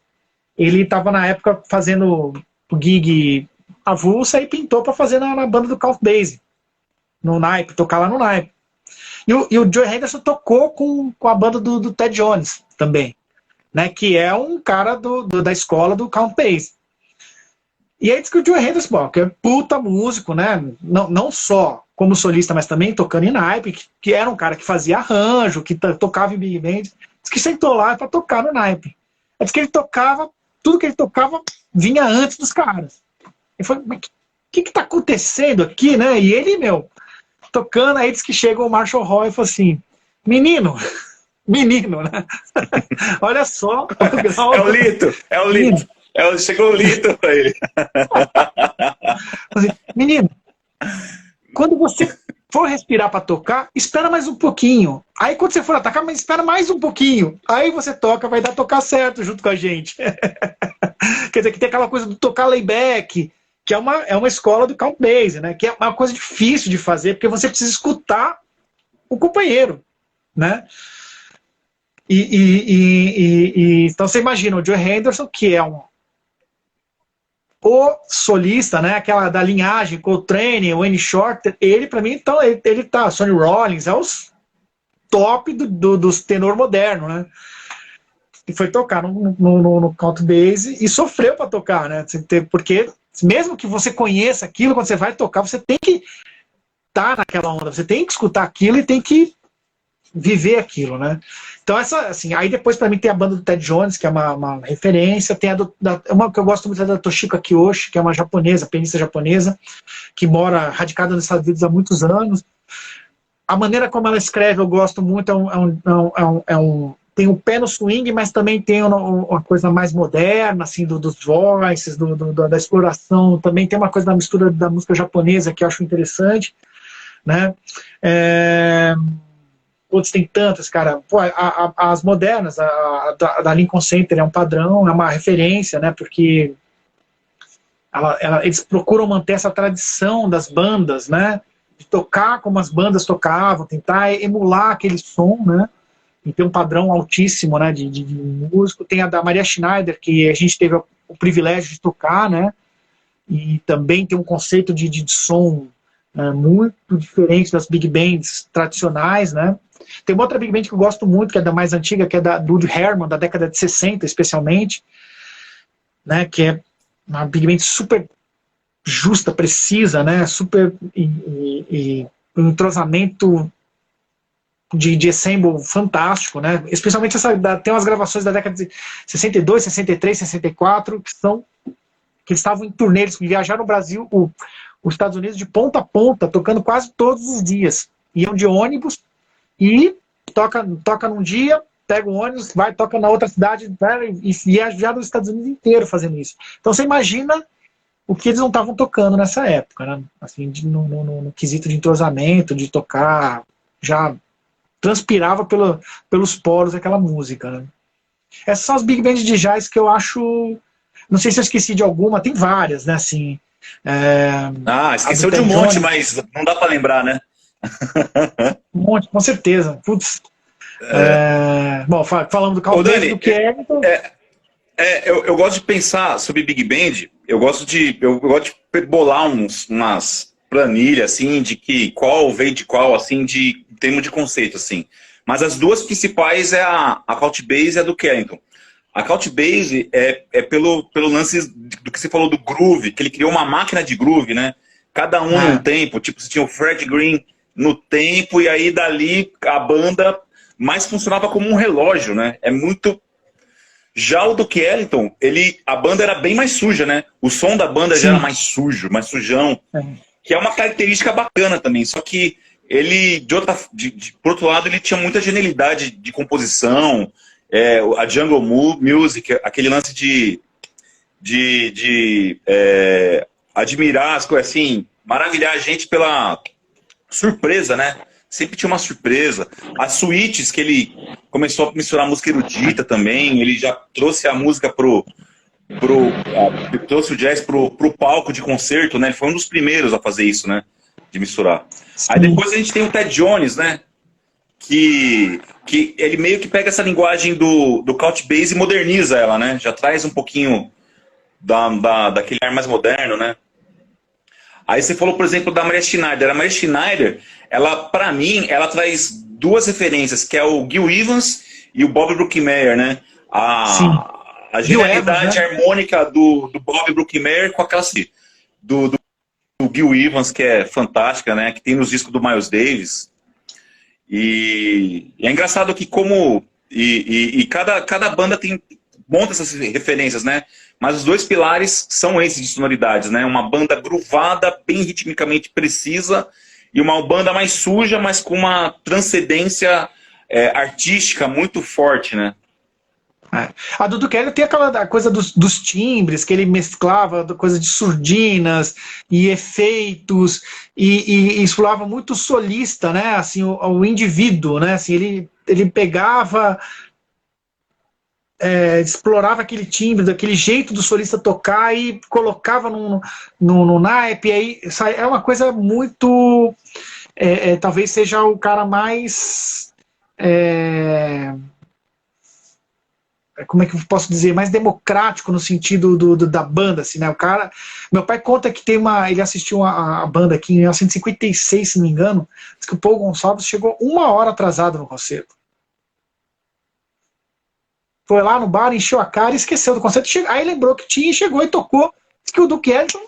Ele estava na época fazendo o gig avulsa e pintou para fazer na banda do Count Basie, no naipe, tocar lá no naipe. E o Joey Henderson tocou com a banda do Ted Jones também, né, que é um cara da escola do Count Basie. E aí diz que o Joey Henderson, que é puta músico, né, não só como solista, mas também tocando em naipe, que era um cara que fazia arranjo, que tocava em big band, diz que sentou lá para tocar no naipe. Diz que ele tocava, tudo que ele tocava vinha antes dos caras. Ele falou, mas o que tá acontecendo aqui, né? E ele, tocando, aí diz que chega o Marshall Roy e falou assim, menino, né? Olha só o grau. É o Lito. Chegou o Lito pra ele. Assim, menino, quando você for respirar para tocar, espera mais um pouquinho. Aí quando você for atacar, mas espera mais um pouquinho. Aí você toca, vai dar tocar certo junto com a gente. Quer dizer, que tem aquela coisa do tocar layback, que é uma escola do Count Basie, né? Que é uma coisa difícil de fazer, porque você precisa escutar o companheiro, né? Então você imagina o Joey Henderson, que é o solista, né, aquela da linhagem, Coltrane, Wayne Shorter, ele pra mim, então, ele tá, Sonny Rollins, é os top dos tenor moderno, né, e foi tocar no Count Basie e sofreu para tocar, né, porque mesmo que você conheça aquilo, quando você vai tocar, você tem que estar naquela onda, você tem que escutar aquilo e tem que viver aquilo, né. Então, assim, aí depois pra mim tem a banda do Ted Jones, que é uma referência, tem uma que eu gosto muito, é da Toshiko Kiyoshi, que é uma japonesa, pianista japonesa, que mora radicada nos Estados Unidos há muitos anos. A maneira como ela escreve eu gosto muito, tem um pé no swing, mas também tem uma coisa mais moderna, assim, dos voices, da exploração, também tem uma coisa da mistura da música japonesa que eu acho interessante, né, Putz, tem tantas, cara. Pô, as modernas, da Lincoln Center é um padrão, é uma referência, né? Porque eles procuram manter essa tradição das bandas, né? De tocar como as bandas tocavam, tentar emular aquele som, né? E ter um padrão altíssimo, né? De músico. Tem a da Maria Schneider, que a gente teve o privilégio de tocar, né? E também tem um conceito de som muito diferente das big bands tradicionais, né? Tem uma outra big band que eu gosto muito, que é da mais antiga, que é do Woody Herman, da década de 60, especialmente, né? Que é uma big band super justa, precisa, né? Super um entrosamento de ensemble fantástico, né? Especialmente tem umas gravações da década de 62, 63, 64, que estavam em turnê, eles viajaram o Brasil, os Estados Unidos de ponta a ponta, tocando quase todos os dias. Iam de ônibus e toca num dia, pega um ônibus, toca na outra cidade, e viajar nos Estados Unidos inteiro fazendo isso. Então você imagina o que eles não estavam tocando nessa época, né? Assim, no quesito de entrosamento, de tocar, já transpirava pelos poros aquela música, né? Essas são as big bands de jazz que eu acho... Não sei se eu esqueci de alguma, tem várias, né? Assim, esqueceu de um monte, mas não dá para lembrar, né? Um monte, com certeza. Putz. Bom, falando do Count Basie, do Kellington... Eu gosto de pensar sobre Big Band, eu gosto de bolar umas planilhas, assim, de que qual veio de qual, assim, de termo de conceito, assim. Mas as duas principais é a Count Basie e a do Kellington. A Count Basie é pelo lance do que você falou do groove, que ele criou uma máquina de groove, né? Cada um num tempo, tipo, você tinha o Fred Green no tempo, e aí dali a banda mais funcionava como um relógio, né? É muito... Já o do Kellington, a banda era bem mais suja, né? O som da banda já era mais sujo, mais sujão, que é uma característica bacana também, só que ele, por outro lado, ele tinha muita genialidade de composição, a jungle music, aquele lance de admirar as coisas, assim, maravilhar a gente pela surpresa, né? Sempre tinha uma surpresa. As suítes, que ele começou a misturar música erudita também, ele já trouxe a música trouxe o jazz pro palco de concerto, né? Ele foi um dos primeiros a fazer isso, né? De misturar. Sim. Aí depois a gente tem o Ted Jones, né? Que ele meio que pega essa linguagem do Count Basie e moderniza ela, né? Já traz um pouquinho daquele ar mais moderno, né? Aí você falou, por exemplo, da Maria Schneider. A Maria Schneider, ela, pra mim, ela traz duas referências, que é o Gil Evans e o Bob Brookmeyer, né? A genialidade harmônica do Bob Brookmeyer com aquela do Gil Evans, que é fantástica, né? Que tem nos discos do Miles Davis. E é engraçado que cada banda monta essas referências, né? Mas os dois pilares são esses de sonoridades, né? Uma banda groovada, bem ritmicamente precisa, e uma banda mais suja, mas com uma transcendência artística muito forte, né? A Dudu Kelly tem aquela coisa dos timbres, que ele mesclava coisa de surdinas e efeitos, e explorava muito solista, né? Assim, o indivíduo, né? Assim, ele pegava... explorava aquele timbre, daquele jeito do solista tocar e colocava no naipe, aí é uma coisa muito... talvez seja o cara mais... como é que eu posso dizer? Mais democrático no sentido da banda, assim, né? O cara... Meu pai conta que ele assistiu a banda aqui em 1956, se não me engano, diz que o Paul Gonçalves chegou 1 hora atrasado no concerto. Foi lá no bar, encheu a cara e esqueceu do concerto. Aí lembrou que tinha, chegou e tocou. Diz que o Duke Ellington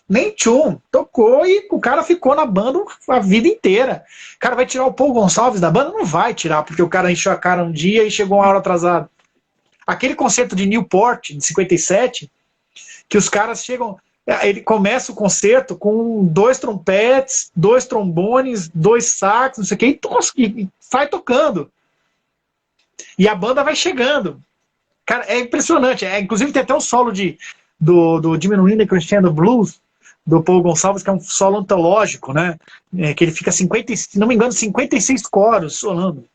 nem tchum, tocou e o cara ficou na banda a vida inteira. O cara vai tirar o Paul Gonçalves da banda? Não vai tirar, porque o cara encheu a cara um dia e chegou 1 hora atrasado. Aquele concerto de Newport, de 57, que os caras chegam... Ele começa o concerto com 2 trompetes, 2 trombones, 2 sax, não sei o que, e sai tocando. E a banda vai chegando. Cara, é impressionante. Inclusive tem até um solo do Jimmy Wynn Crescendo Blues, do Paul Gonçalves, que é um solo antológico, né? Que ele fica, se não me engano, 56 coros solando.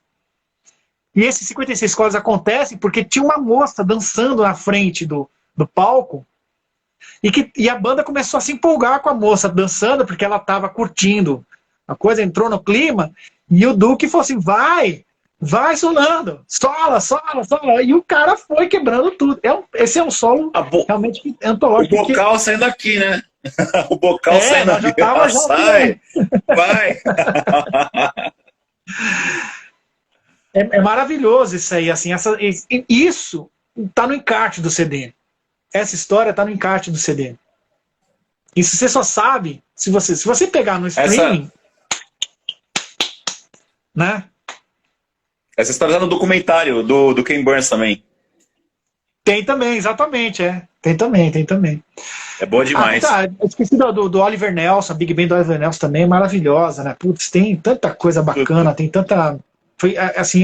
E esses 56 coros acontecem porque tinha uma moça dançando na frente do palco, e a banda começou a se empolgar com a moça dançando, porque ela estava curtindo. A coisa entrou no clima, e o Duke falou assim, vai solando, sola, e o cara foi quebrando tudo. Esse é um solo realmente antológico. O bocal saindo aqui, né? O bocal saindo aqui. Já tava, sai, vai. É maravilhoso isso aí, assim, isso tá no encarte do CD. Essa história tá no encarte do CD. E se você só sabe, se você pegar no streaming... né? Essa história tá no documentário do Ken Burns também. Tem também, exatamente, Tem também. É boa demais. Eu esqueci do Oliver Nelson, a Big Band do Oliver Nelson também é maravilhosa, né? Putz, tem tanta coisa bacana, tem tanta... assim,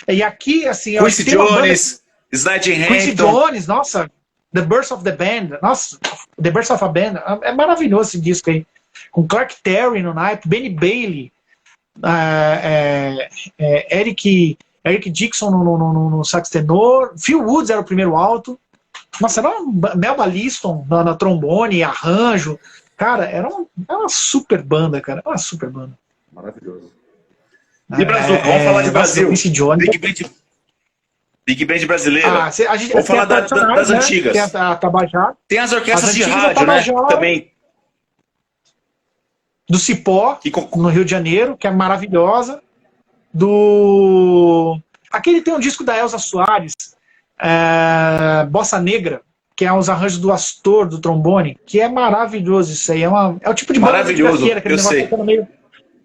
e aqui, assim... Quincy Jones, Sliding Quincy Hamilton. Jones, nossa, The Birth of the Band, nossa, The Birth of a Band, é maravilhoso esse disco aí. Com Clark Terry no naipe, Benny Bailey, Eric Dixon no sax tenor, Phil Woods era o primeiro alto, nossa, era Melba Liston na trombone, arranjo, cara, era uma super banda, cara, uma super banda. Maravilhoso. E Brasil, vamos falar de Brasil. Quincy Jones. Big Band brasileira. Vamos falar das né? antigas. Tem a Tabajara. Tem as orquestras de rádio, né? Também. Do Cipó, no Rio de Janeiro, que é maravilhosa. Aquele tem um disco da Elza Soares, Bossa Negra, que é os arranjos do Astor, do trombone, que é maravilhoso isso aí. É o tipo de banda maravilhoso, aquele negócio ficando meio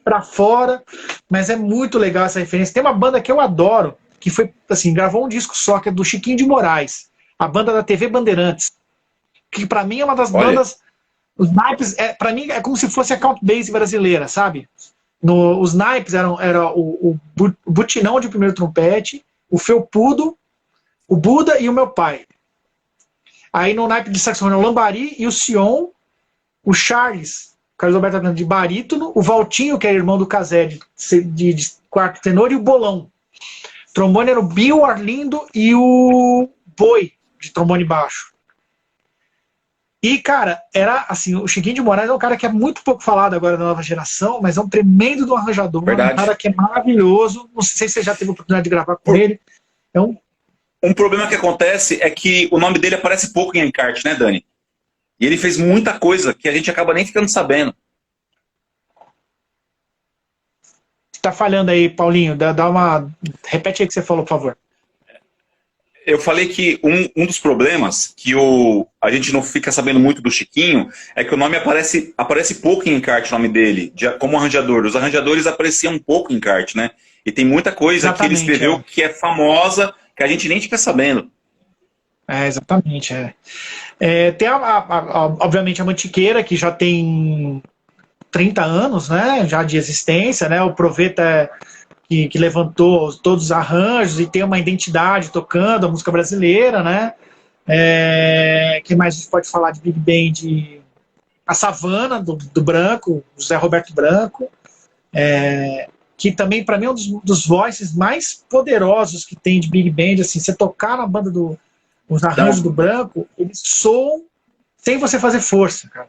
pra fora, mas é muito legal essa referência. Tem uma banda que eu adoro, que foi, assim, gravou um disco só, que é do Chiquinho de Moraes, a banda da TV Bandeirantes, que pra mim é uma das bandas, os naipes, pra mim é como se fosse a count bass brasileira, sabe? Os naipes era o Butinão de primeiro trompete, o Felpudo, o Buda e o meu pai. Aí no naipe de saxofone o Lambari e o Sion, o Charles, Carlos Alberto de barítono, o Valtinho, que é irmão do Casé, de quarto tenor, e o Bolão. Trombone era o Bill, Arlindo e o Boi, de trombone baixo. E, cara, era assim, o Chiquinho de Moraes é um cara que é muito pouco falado agora da nova geração, mas é um tremendo do arranjador, verdade. Um cara que é maravilhoso. Não sei se você já teve a oportunidade de gravar com ele. Um problema que acontece é que o nome dele aparece pouco em encarte, né, Dani? E ele fez muita coisa que a gente acaba nem ficando sabendo. Tá falhando aí, Paulinho. Repete aí o que você falou, por favor. Eu falei que um dos problemas que a gente não fica sabendo muito do Chiquinho é que o nome aparece pouco em encarte, o nome dele, como arranjador. Os arranjadores apareciam um pouco em encarte, né? E tem muita coisa que ele escreveu que é famosa, que a gente nem fica sabendo. Exatamente. Tem, obviamente, a Mantiqueira, que já tem 30 anos, né, já de existência, né? O Proveta que levantou todos os arranjos e tem uma identidade tocando a música brasileira, né? Que mais a gente pode falar de Big Band? A Savana, do Branco, José Roberto Branco, que também, para mim, é um dos voices mais poderosos que tem de Big Band. Assim, você tocar na banda os arranjos do Branco, eles soam sem você fazer força, cara.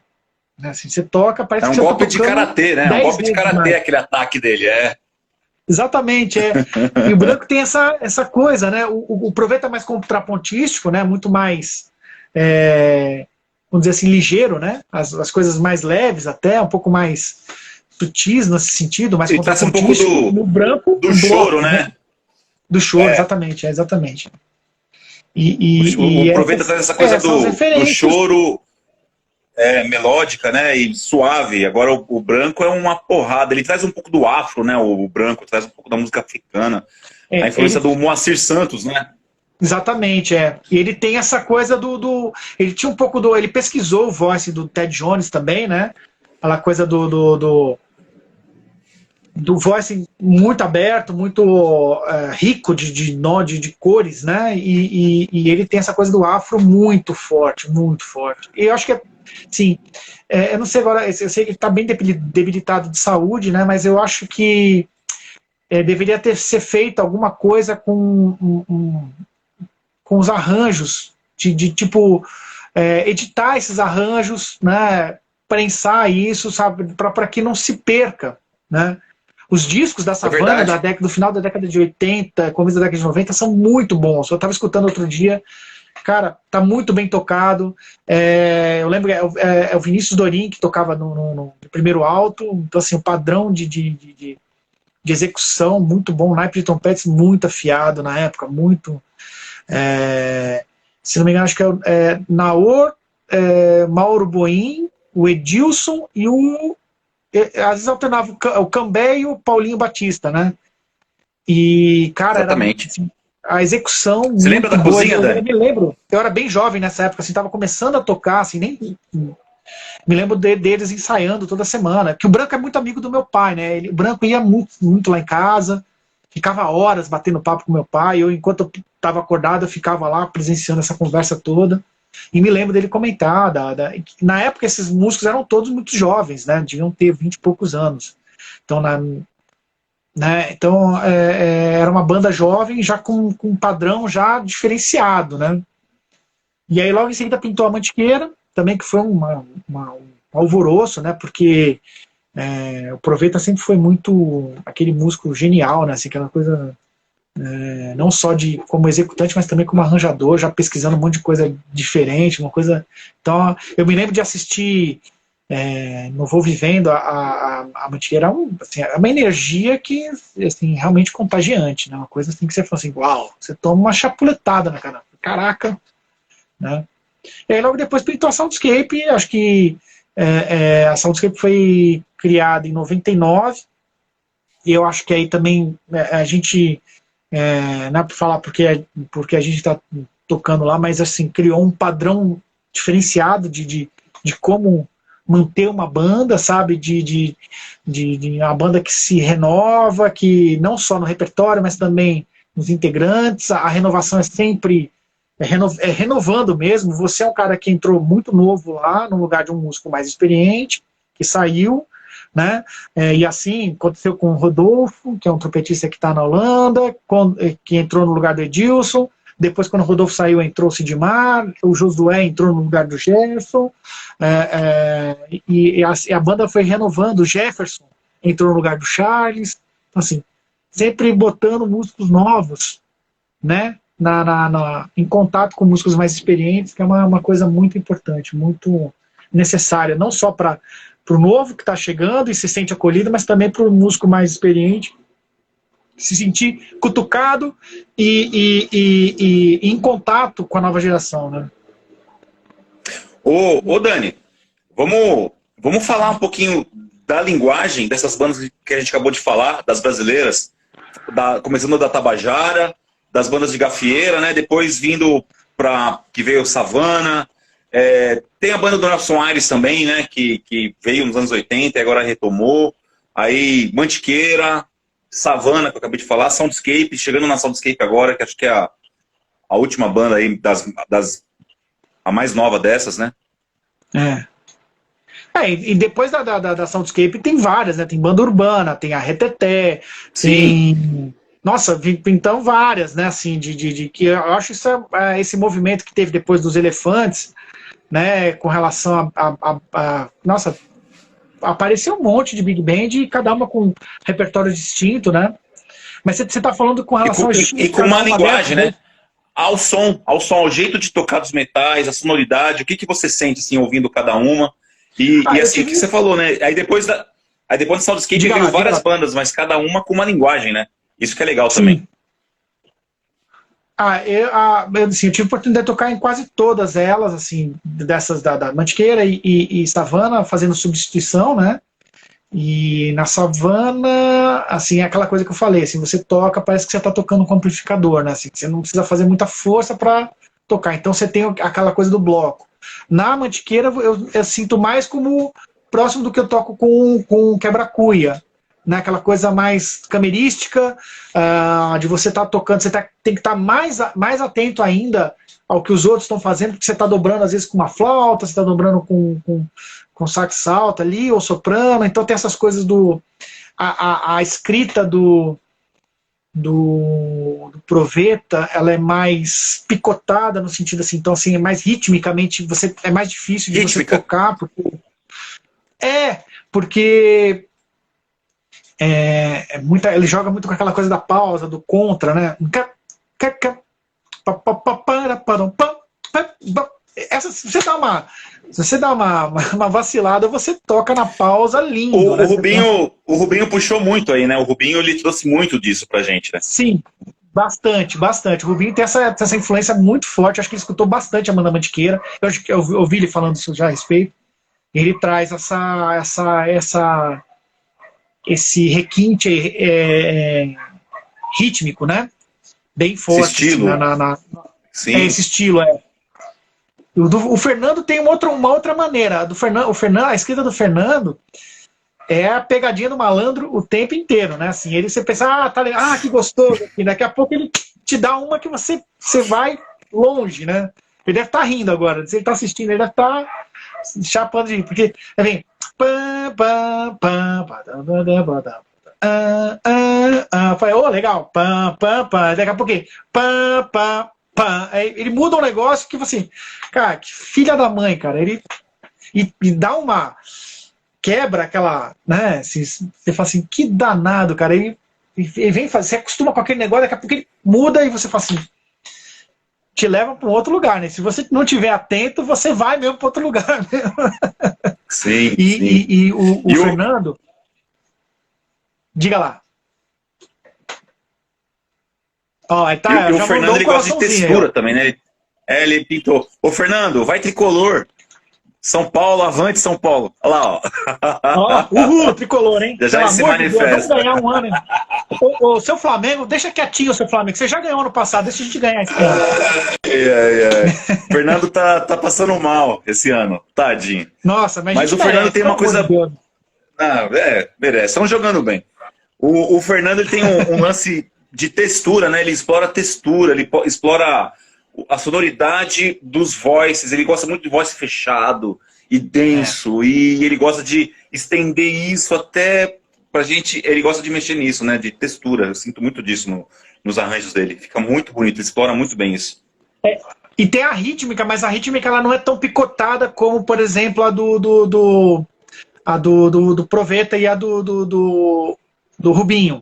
Assim, você toca, parece que você tá tocando. É um golpe de karatê, né? Um golpe de karatê, aquele ataque dele, Exatamente, E o Branco tem essa coisa, né? O Proveta é mais contrapontístico, né? Muito mais, vamos dizer assim, ligeiro, né? As coisas mais leves até, um pouco mais sutis nesse sentido, mais contrapontístico. Um pouco no Branco, do choro, né? Do choro, exatamente, exatamente. O Proveta traz essa coisa do choro melódica, né, e suave. Agora o Branco é uma porrada. Ele traz um pouco do afro, né, o Branco traz um pouco da música africana. A influência do Moacir Santos, né? Exatamente, E ele tem essa coisa ele tinha um pouco ele pesquisou o voice do Ted Jones também, né? Aquela coisa do voice muito aberto, muito rico de cores, né? E ele tem essa coisa do afro muito forte, muito forte. E eu acho que sim, eu não sei agora, eu sei que ele está bem debilitado de saúde, né? Mas eu acho que deveria ser feita alguma coisa com os arranjos, tipo editar esses arranjos, né? Prensar isso, sabe? Para que não se perca, né? Os discos da Savana do final da década de 80, começo da década de 90 são muito bons. Eu estava escutando outro dia. Cara, tá muito bem tocado. Eu lembro, é o Vinícius Dorim que tocava no primeiro alto. Então, assim, o padrão de execução muito bom. Naipe de trompetes muito afiado na época, muito. Se não me engano, acho que é Naor, Mauro Boim, o Edilson e o às vezes alternava o Cambé e o Paulinho Batista, né? E, cara, era Exatamente. assim, a execução Você lembra muito da boa. cozinha, Dani? Eu me lembro, eu era bem jovem nessa época, assim, tava começando a tocar, assim, nem me lembro deles ensaiando toda semana. Que o Branco é muito amigo do meu pai, né? O Branco ia muito, muito lá em casa, ficava horas batendo papo com meu pai. Eu, enquanto eu estava acordado, eu ficava lá presenciando essa conversa toda. E me lembro dele comentar. Na época, esses músicos eram todos muito jovens, né? Deviam ter 20 e poucos anos. Então, era uma banda jovem, já com um padrão já diferenciado, né? E aí, logo em seguida, pintou a Mantiqueira, também que foi um alvoroço, né? Porque o Proveta sempre foi muito aquele músico genial, né? Assim, aquela coisa não só como executante, mas também como arranjador, já pesquisando um monte de coisa diferente, uma coisa. Então, eu me lembro de assistir no Vou Vivendo a Mantiqueira, assim, é uma energia que assim, realmente contagiante, né? Uma coisa assim que você fala assim, uau, você toma uma chapuletada na cara, caraca, né? E aí logo depois pintou a Soundscape, acho que a Soundscape foi criada em 99, e eu acho que aí também a gente, não é para falar porque a gente está tocando lá, mas assim, criou um padrão diferenciado de como manter uma banda, sabe, de uma banda que se renova, que não só no repertório, mas também nos integrantes, a renovação é sempre renovando mesmo. Você é um cara que entrou muito novo lá, no lugar de um músico mais experiente, que saiu, né? E assim aconteceu com o Rodolfo, que é um trompetista que está na Holanda, que entrou no lugar do Edilson. Depois, quando o Rodolfo saiu, entrou o Sidmar, o Josué entrou no lugar do Jefferson, e a banda foi renovando. O Jefferson entrou no lugar do Charles. Então, assim, sempre botando músicos novos, né? Em contato com músicos mais experientes, que é uma coisa muito importante, muito necessária, não só para o novo que está chegando e se sente acolhido, mas também para o músico mais experiente se sentir cutucado e em contato com a nova geração, né? Ô Dani, vamos falar um pouquinho da linguagem dessas bandas que a gente acabou de falar, das brasileiras, começando da Tabajara, das bandas de gafieira, né? Depois vindo que veio Savana, tem a banda do Nelson Aires também, né? Que veio nos anos 80 e agora retomou. Aí Mantiqueira, Savana, que eu acabei de falar, Soundscape, chegando na Soundscape agora, que acho que é a última banda aí, a mais nova dessas, né? E depois da Soundscape tem várias, né? Tem banda urbana, tem a Reteté, Sim. tem... Nossa, então várias, né? Assim, que eu acho esse movimento que teve depois dos Elefantes, né? Com relação nossa, apareceu um monte de big band e cada uma com um repertório distinto, né? Mas você está falando com relação e com uma linguagem, né? Ao som, ao jeito de tocar dos metais, a sonoridade, o que você sente assim ouvindo cada uma? E assim, o que você falou, né? Aí depois da Soundscape veio várias bandas, mas cada uma com uma linguagem, né? Isso que é legal também. Assim, eu tive a oportunidade de tocar em quase todas elas, assim, dessas da Mantiqueira e Savana, fazendo substituição, né? E na Savana, assim, é aquela coisa que eu falei, assim, você toca, parece que você está tocando com amplificador, né? Assim, você não precisa fazer muita força para tocar. Então você tem aquela coisa do bloco. Na Mantiqueira, eu sinto mais como próximo do que eu toco com quebra-cuia, né? Aquela coisa mais camerística, de você estar tocando, você tem que estar mais atento ainda ao que os outros estão fazendo, porque você está dobrando às vezes com uma flauta, você está dobrando com sax alto ali, ou soprano, então tem essas coisas a escrita do Proveta, ela é mais picotada no sentido assim, então assim, é mais ritmicamente, é mais difícil de você tocar, porque ele joga muito com aquela coisa da pausa, do contra, né? Se você dá uma vacilada, você toca na pausa lindo. Né? O Rubinho puxou muito aí, né? O Rubinho ele trouxe muito disso pra gente, né? Sim, bastante. O Rubinho tem essa influência muito forte. Acho que ele escutou bastante a Amanda Mantiqueira. Eu ouvi ele falando isso já a respeito. ele traz esse requinte rítmico, né? Bem forte. Esse estilo. Assim, Sim. esse estilo, O Fernando tem uma outra maneira. A escrita do Fernando é a pegadinha do malandro o tempo inteiro, né? Assim, você pensa, tá legal, que gostoso. E daqui a pouco ele te dá uma que você vai longe, né? Ele deve estar rindo agora. Se ele está assistindo, ele deve estar chapando de rir. Porque, vem... legal. Daqui a pouco ele muda um negócio que você, cara, que filha da mãe, cara. Ele e dá uma quebra aquela, né? Você fala assim, que danado, cara. Ele vem fazer, você acostuma com aquele negócio, daqui a pouco ele muda e você fala assim, te leva para um outro lugar, né? Se você não tiver atento, você vai mesmo para outro lugar. Mesmo. Sim. E o Fernando, diga lá. E o Fernando, ele gosta de textura também, né? Ele pintou. Ô, Fernando, vai tricolor. São Paulo, avante São Paulo. Olha lá, ó. Uhul, tricolor, hein? Já se manifesta. Deus, vamos ganhar um ano, hein? O seu Flamengo, deixa quietinho o seu Flamengo. Você já ganhou ano passado, deixa a gente ganhar esse ano. O Fernando tá passando mal esse ano, tadinho. Nossa, mas o Fernando tem uma coisa... merece, estão jogando bem. O Fernando, ele tem um lance de textura, né? Ele explora a textura, ele explora a sonoridade dos voices, ele gosta muito de voice fechado e denso, e ele gosta de estender isso até pra gente, ele gosta de mexer nisso, né, de textura, eu sinto muito disso nos arranjos dele, fica muito bonito, ele explora muito bem isso. E tem a rítmica, mas a rítmica ela não é tão picotada como, por exemplo, a do Proveta e a do Rubinho.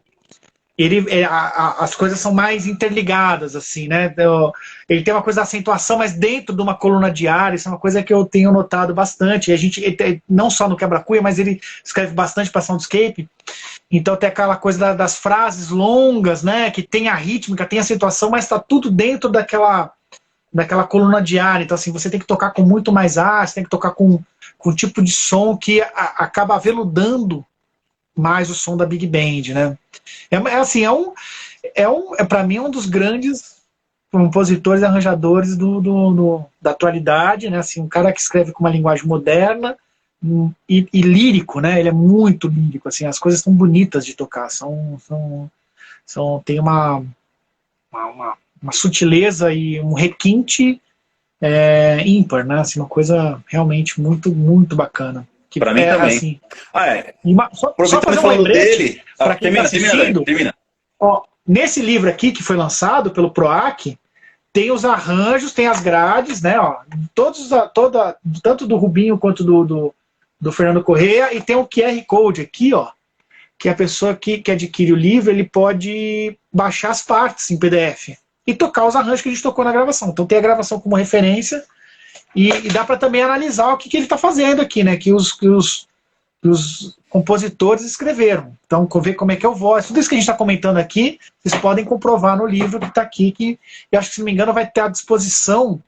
As coisas são mais interligadas, assim, né? Ele tem uma coisa da acentuação, mas dentro de uma coluna diária, isso é uma coisa que eu tenho notado bastante. Ele não só no Quebra-Cuia, mas ele escreve bastante para Soundscape. Então tem aquela coisa das frases longas, né? Que tem a rítmica, tem a acentuação, mas está tudo dentro daquela coluna diária. Então, assim, você tem que tocar com muito mais ar, você tem que tocar com um tipo de som que acaba aveludando mais o som da Big Band, né? Para mim, um dos grandes compositores e arranjadores da atualidade, né? Assim, um cara que escreve com uma linguagem moderna e lírico, né? Ele é muito lírico, assim, as coisas são bonitas de tocar, tem uma sutileza e um requinte ímpar, né? Assim, uma coisa realmente muito, muito bacana. Para mim também. Assim, só fazer um lembrete para quem está assistindo. Termina. Nesse livro aqui, que foi lançado pelo PROAC, tem os arranjos, tem as grades, né? Tanto do Rubinho quanto do Fernando Corrêa, e tem um QR Code aqui, que a pessoa que adquire o livro, ele pode baixar as partes em PDF e tocar os arranjos que a gente tocou na gravação. Então tem a gravação como referência e dá para também analisar o que ele está fazendo aqui, né? Que os compositores escreveram. Então, ver como é que é o voz. Tudo isso que a gente está comentando aqui, vocês podem comprovar no livro que está aqui, que eu acho que, se não me engano, vai ter à disposição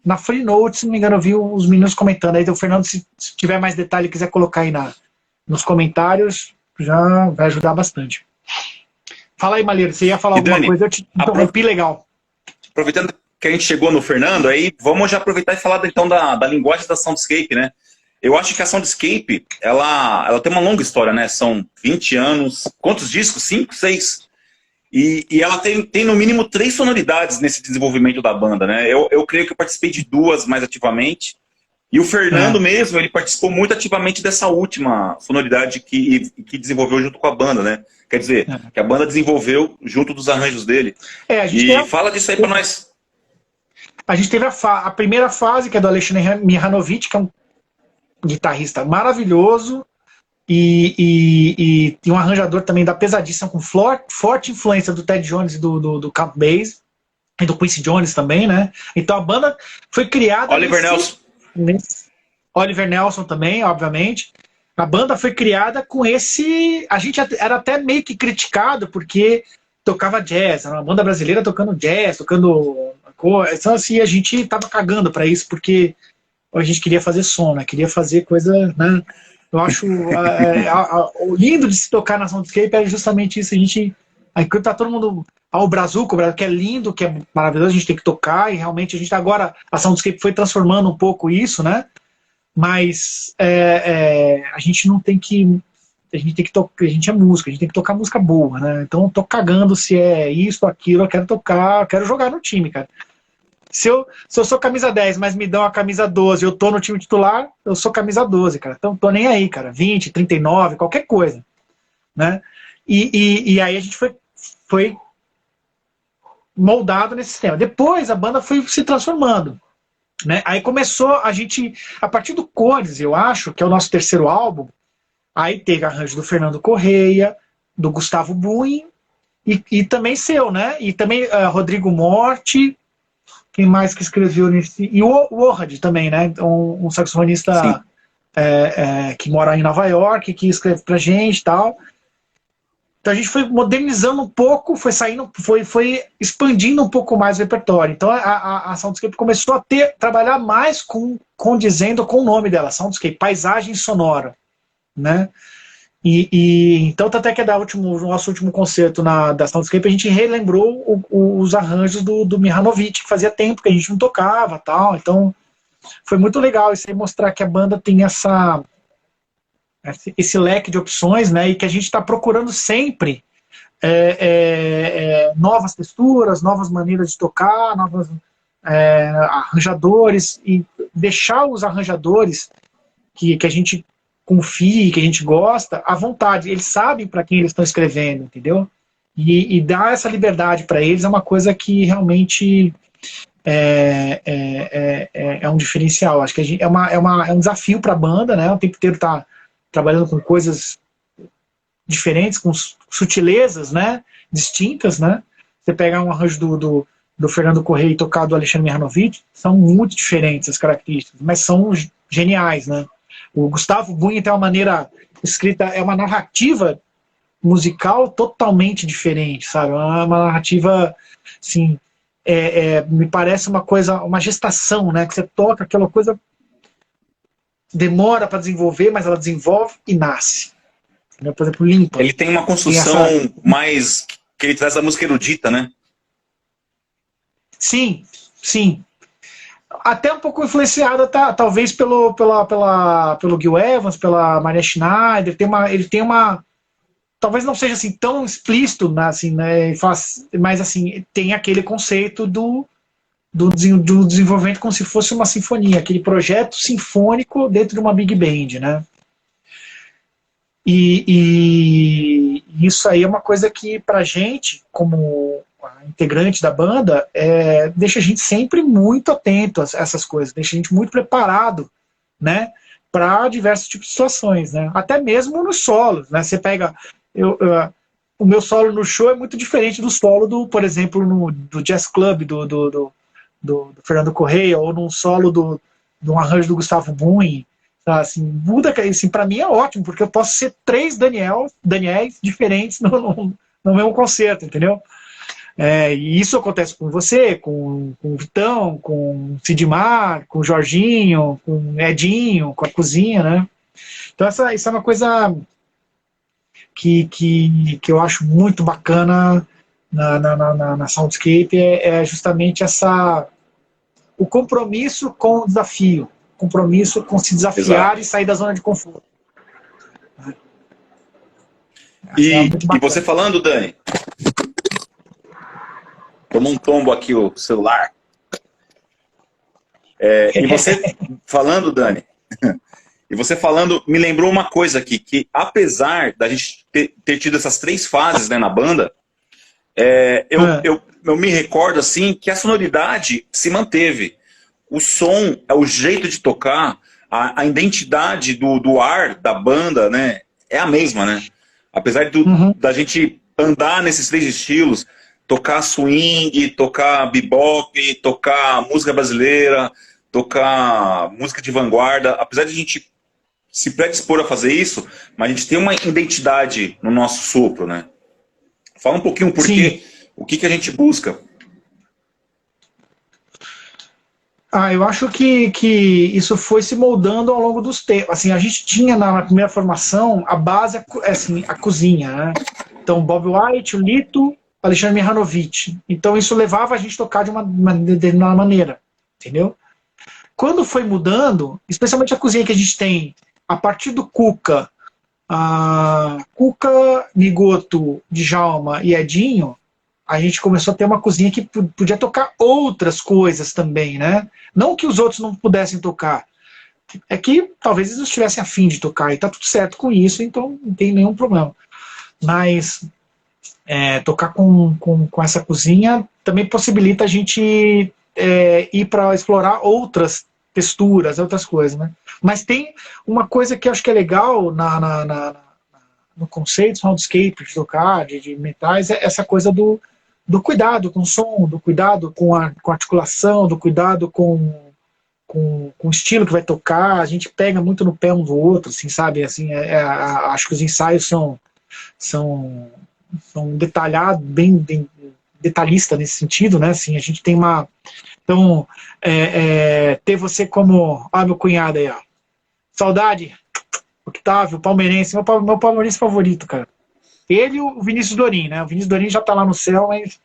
na Freenode, se não me engano, eu vi os meninos comentando. Aí, o Fernando, se tiver mais detalhe e quiser colocar aí nos comentários, já vai ajudar bastante. Fala aí, Malheiro, você ia falar alguma coisa, eu te interrompi legal. Aproveitando que a gente chegou no Fernando, aí vamos já aproveitar e falar então da linguagem da Soundscape, né? Eu acho que a Soundscape, ela tem uma longa história, né? São 20 anos, quantos discos? 5, 6? E ela tem no mínimo 3 sonoridades nesse desenvolvimento da banda, né? Eu creio que eu participei de 2 mais ativamente, e o Fernando mesmo, ele participou muito ativamente dessa última sonoridade que desenvolveu junto com a banda, né? Quer dizer, que a banda desenvolveu junto dos arranjos dele. Fala disso aí pra nós. A gente teve a primeira fase, que é do Alexandre Mihanovic, que é um guitarrista maravilhoso e um arranjador também da pesadíssima, com forte influência do Ted Jones e do Count Basie e do Quincy Jones também, né? Então a banda foi criada... Oliver Nelson também, obviamente. A banda foi criada com esse... A gente era até meio que criticado porque tocava jazz, era uma banda brasileira tocando jazz, tocando... Então assim, a gente tava cagando pra isso, porque a gente queria fazer som, né? Queria fazer coisa, né? Eu acho o lindo de se tocar na Soundscape é justamente isso. A gente, aí tá todo mundo ao Brazuco, que é lindo, que é maravilhoso, a gente tem que tocar, e realmente a gente agora, a Soundscape foi transformando um pouco isso, né? Mas a gente não tem que, a gente tem que tocar, a gente é música, a gente tem que tocar música boa, né? Então eu tô cagando se é isso, aquilo, eu quero tocar, eu quero jogar no time, cara. Se eu sou camisa 10, mas me dão a camisa 12, eu tô no time titular, eu sou camisa 12, cara. Então tô nem aí, cara. 20, 39, qualquer coisa, né? E aí a gente foi moldado nesse sistema. Depois a banda foi se transformando, né? Aí começou a gente, a partir do Cores, eu acho, que é o nosso terceiro álbum, aí teve arranjo do Fernando Correia, do Gustavo Buin, e também seu, né? E também Rodrigo Morte, quem mais que escreveu nesse... E o Ohad também, né? Um saxofonista que mora em Nova York, que escreve pra gente e tal. Então a gente foi modernizando um pouco, foi saindo, foi expandindo um pouco mais o repertório. Então a Soundscape começou a trabalhar mais condizendo com o nome dela, Soundscape, paisagem sonora, né? Então, até que no nosso último concerto da Soundscape, a gente relembrou os arranjos do Mihanovic, que fazia tempo que a gente não tocava, tal. Então, foi muito legal isso aí, mostrar que a banda tem esse leque de opções, né? E que a gente está procurando sempre novas texturas, novas maneiras de tocar, novos arranjadores, e deixar os arranjadores que a gente confie, que a gente gosta, à vontade. Eles sabem para quem eles estão escrevendo, entendeu? E dar essa liberdade para eles é uma coisa que realmente é um diferencial. Acho que é um desafio para a banda, né? O tempo inteiro tá trabalhando com coisas diferentes, com sutilezas, né? Distintas, né? Você pegar um arranjo do Fernando Correia e tocar do Alexandre Mihanovic, são muito diferentes as características, mas são geniais, né? O Gustavo Buin tem uma maneira escrita, é uma narrativa musical totalmente diferente, sabe? Uma narrativa, assim, me parece uma coisa, uma gestação, né? Que você toca aquela coisa, demora para desenvolver, mas ela desenvolve e nasce. Por exemplo, Limpa. Ele tem uma construção mais que ele traz da música erudita, né? Sim, sim. Até um pouco influenciada, talvez pelo Gil Evans, pela Maria Schneider. Ele tem uma talvez não seja assim tão explícito, né, assim, né, mas assim tem aquele conceito do desenvolvimento como se fosse uma sinfonia, aquele projeto sinfônico dentro de uma big band, né? E isso aí é uma coisa que pra gente, como integrante da banda, deixa a gente sempre muito atento a essas coisas, deixa a gente muito preparado, né, para diversos tipos de situações, né? Até mesmo nos solos, né? Você pega o meu solo no show é muito diferente do solo por exemplo, do Jazz Club do Fernando Correia, ou num solo de um arranjo do Gustavo Buin. Assim, muda, assim, para mim é ótimo, porque eu posso ser 3 Daniels diferentes no mesmo concerto, entendeu? E isso acontece com você, com o Vitão, com o Sidmar, com o Jorginho, com o Edinho, com a cozinha, né? Então isso é uma coisa que eu acho muito bacana na Soundscape, justamente o compromisso com o desafio, compromisso com se desafiar. Exato. E sair da zona de conforto. E você falando, Dani, tomou um tombo aqui o celular. E você falando, Dani, e você falando, me lembrou uma coisa aqui, que apesar da gente ter tido essas 3 fases, né, na banda, eu me recordo assim que a sonoridade se manteve. O som, o jeito de tocar, a identidade do ar da banda, né, é a mesma, né? Apesar da gente andar nesses 3 estilos, tocar swing, tocar bebop, tocar música brasileira, tocar música de vanguarda, apesar de a gente se predispor a fazer isso, mas a gente tem uma identidade no nosso sopro, né? Fala um pouquinho por quê, o que a gente busca. Eu acho que isso foi se moldando ao longo dos tempos. Assim, a gente tinha na primeira formação a base, assim, a cozinha, né? Então, Bob White, o Lito, Alexandre Mihanovic. Então, isso levava a gente a tocar de uma determinada maneira, entendeu? Quando foi mudando, especialmente a cozinha que a gente tem, a partir do Cuca, Nigoto, Djalma e Edinho, a gente começou a ter uma cozinha que podia tocar outras coisas também, né? Não que os outros não pudessem tocar, é que talvez eles não estivessem afim de tocar, e tá tudo certo com isso, então não tem nenhum problema. Mas tocar com essa cozinha também possibilita a gente ir para explorar outras texturas, outras coisas, né? Mas tem uma coisa que eu acho que é legal no conceito soundscape de tocar, de metais, é essa coisa do cuidado com o som, do cuidado com a articulação, do cuidado com o estilo que vai tocar. A gente pega muito no pé um do outro, assim, sabe? Assim, acho que os ensaios são detalhados, bem detalhista nesse sentido, né? Assim, a gente tem uma... Então, ter você como... meu cunhado aí, ó. Saudade, Octávio, palmeirense, meu palmeirense favorito, cara. Ele e o Vinícius Dorim, né? O Vinícius Dorim já tá lá no céu, mas...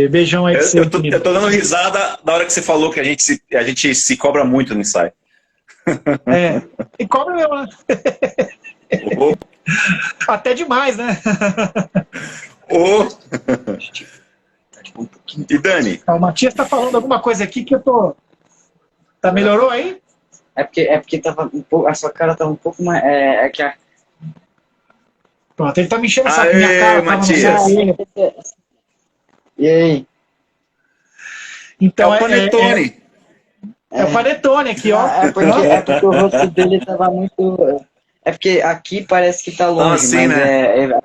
beijão aí pra você. Eu tô dando risada na hora que você falou que a gente se cobra muito no ensaio. E cobra mesmo, né? Até demais, né? E Dani? O Matias tá falando alguma coisa aqui que eu tô... melhorou aí? É porque tava um pouco... A sua cara tava um pouco mais... Pronto, ele tá me enchendo essa minha cara. Matias. E aí? Então, é o Panetone. É o Panetone aqui, ó. É porque o rosto dele tava muito... É porque aqui parece que tá longe, assim, mas né?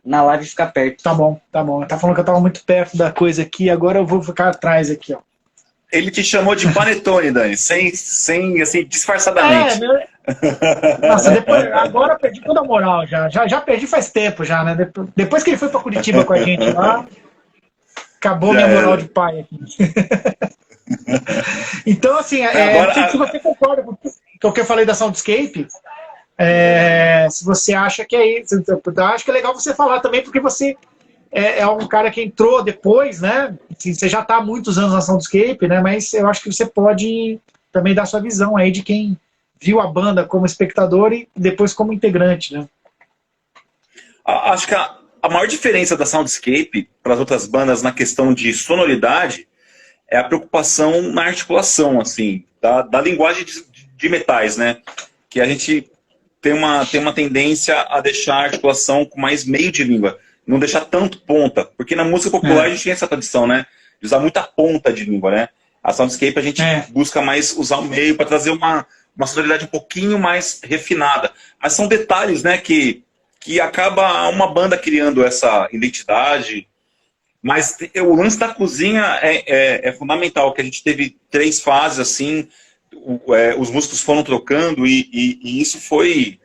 Na live fica perto. Tá bom. Tá falando que eu tava muito perto da coisa aqui, agora eu vou ficar atrás aqui, ó. Ele te chamou de Panetone, Dani, sem assim, disfarçadamente. Nossa, agora eu perdi toda a moral, já perdi faz tempo já, né? Depois que ele foi pra Curitiba com a gente lá, acabou minha moral de pai aqui. Então, assim, se você concorda com o que eu falei da Soundscape, se você acha que é isso, acho que é legal você falar também, porque você é um cara que entrou depois, né? Assim, você já está há muitos anos na Soundscape, né? Mas eu acho que você pode também dar sua visão aí de quem viu a banda como espectador e depois como integrante, né? Acho que a maior diferença da Soundscape para as outras bandas na questão de sonoridade é a preocupação na articulação, assim, da linguagem de metais, né? Que a gente tem uma tendência a deixar a articulação com mais meio de língua, não deixar tanto ponta, porque na música popular a gente tem essa tradição, né? De usar muita ponta de língua, né? A Soundscape a gente busca mais usar o meio para trazer uma sonoridade um pouquinho mais refinada. Mas são detalhes, né, que acaba uma banda criando essa identidade. Mas o lance da cozinha é fundamental, que a gente teve 3 fases assim, os músicos foram trocando e isso foi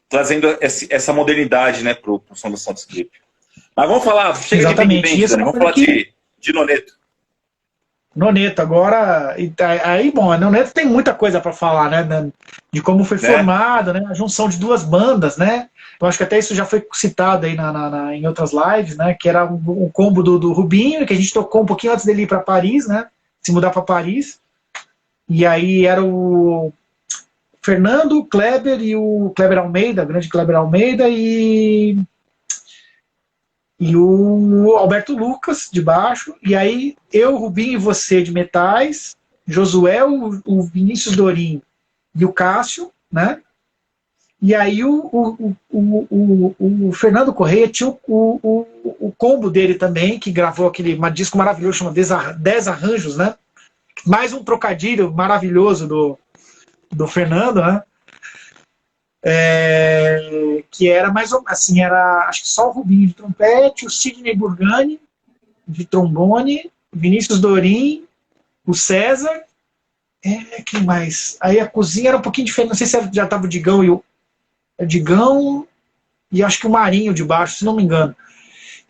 trazendo essa modernidade, né, pro som do Soundscape. Mas vamos falar, chega Exatamente. de Big Band, vamos falar de Noneto. Noneto, agora, aí, bom, a Noneto tem muita coisa para falar, né, de como foi formado, né, a junção de 2 bandas, né, eu acho que até isso já foi citado aí em outras lives, né, que era um combo do Rubinho, que a gente tocou um pouquinho antes dele ir para Paris, né, se mudar para Paris, e aí era o Fernando, o Kleber e o Kleber Almeida, o grande Kleber Almeida, e o Alberto Lucas de baixo, e aí eu, Rubinho e você de metais, Josué, o Vinícius Dorim e o Cássio, né? E aí o Fernando Correia tinha o combo dele também, que gravou aquele disco maravilhoso, chama 10 Arranjos, né? Mais um trocadilho maravilhoso do Fernando, né? Que era mais assim, era acho que só o Rubinho de trompete, o Sidney Burgani de trombone, Vinícius Dorim, o César, quem mais? Aí a cozinha era um pouquinho diferente, não sei se já estava o Digão e acho que o Marinho de baixo, se não me engano.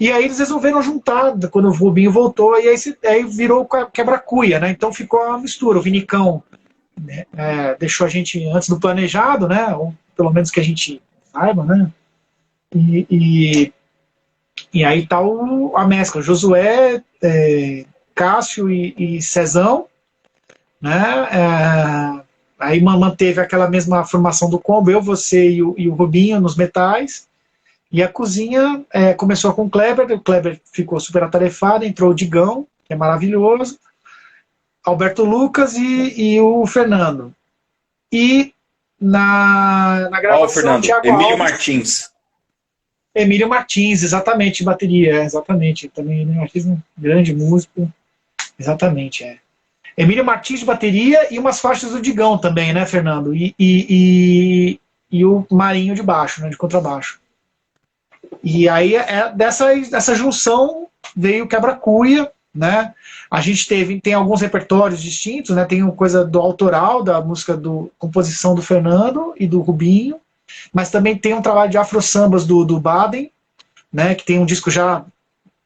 E aí eles resolveram juntar, quando o Rubinho voltou, e aí virou Quebra-Cuia, né? Então ficou uma mistura. O Vinicão, né, deixou a gente antes do planejado, né? Ou pelo menos que a gente saiba, né? E aí tá a mescla. Josué, Cássio e Cezão, né? Aí manteve aquela mesma formação do combo, eu, você e o Rubinho nos metais. E a cozinha começou com o Kleber ficou super atarefado, entrou o Digão, que é maravilhoso, Alberto Lucas e o Fernando. E na gravação, Fernando, Thiago Emílio Alves, Martins. Emílio Martins, exatamente, bateria, exatamente. Também Emílio Martins, um grande músico, exatamente, Emílio Martins de bateria e umas faixas do Digão também, né, Fernando? E o Marinho de baixo, né, de contrabaixo. E aí, dessa junção, veio o Quebra-Cuia, né? A gente tem alguns repertórios distintos, né? Tem uma coisa do autoral, da música, composição do Fernando e do Rubinho, mas também tem um trabalho de afro-sambas do Baden, né? Que tem um disco já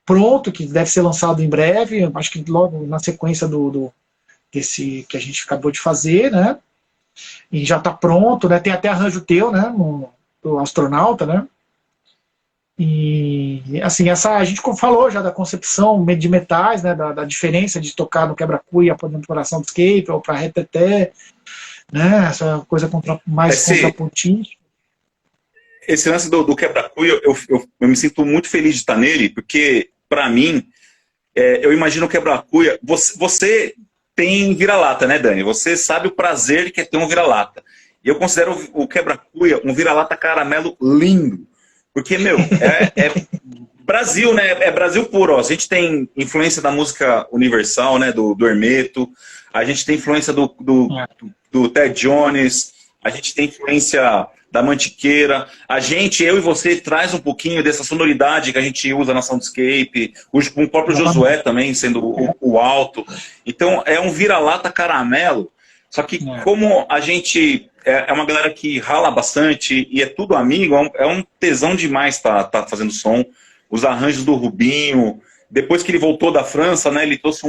pronto, que deve ser lançado em breve, acho que logo na sequência desse que a gente acabou de fazer, né? E já está pronto, né? Tem até arranjo teu, né? Do Astronauta, né? E assim, a gente falou já da concepção de metais, né, da diferença de tocar no Quebra-Cuia para dentro do coração do escape ou para reteté, né, essa coisa mais contrapontística. Esse lance do Quebra-Cuia, eu me sinto muito feliz de estar nele, porque, para mim, eu imagino o Quebra-Cuia. Você tem vira-lata, né, Dani? Você sabe o prazer que é ter um vira-lata. E eu considero o Quebra-Cuia um vira-lata caramelo lindo. Porque, meu, Brasil, né? É Brasil puro. Ó. A gente tem influência da música universal, né? Do Hermeto. A gente tem influência do Ted Jones. A gente tem influência da Mantiqueira. Eu e você, traz um pouquinho dessa sonoridade que a gente usa na Soundscape. Com o próprio Josué também, sendo o alto. Então, é um vira-lata caramelo. Só que como a gente é uma galera que rala bastante e é tudo amigo, é um tesão demais tá fazendo som. Os arranjos do Rubinho, depois que ele voltou da França, né, ele trouxe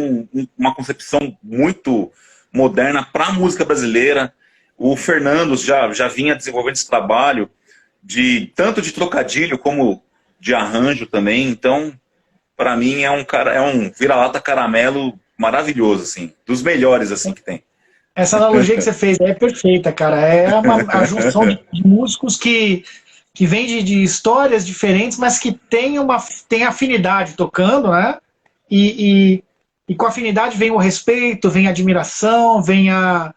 uma concepção muito moderna para a música brasileira. O Fernando já vinha desenvolvendo esse trabalho tanto de trocadilho como de arranjo também. Então, para mim, é um vira-lata caramelo maravilhoso, assim, dos melhores assim que tem. Essa analogia que você fez é perfeita, cara. É a junção de músicos que vem de histórias diferentes, mas que tem afinidade tocando, né? E com afinidade vem o respeito, vem a admiração, vem a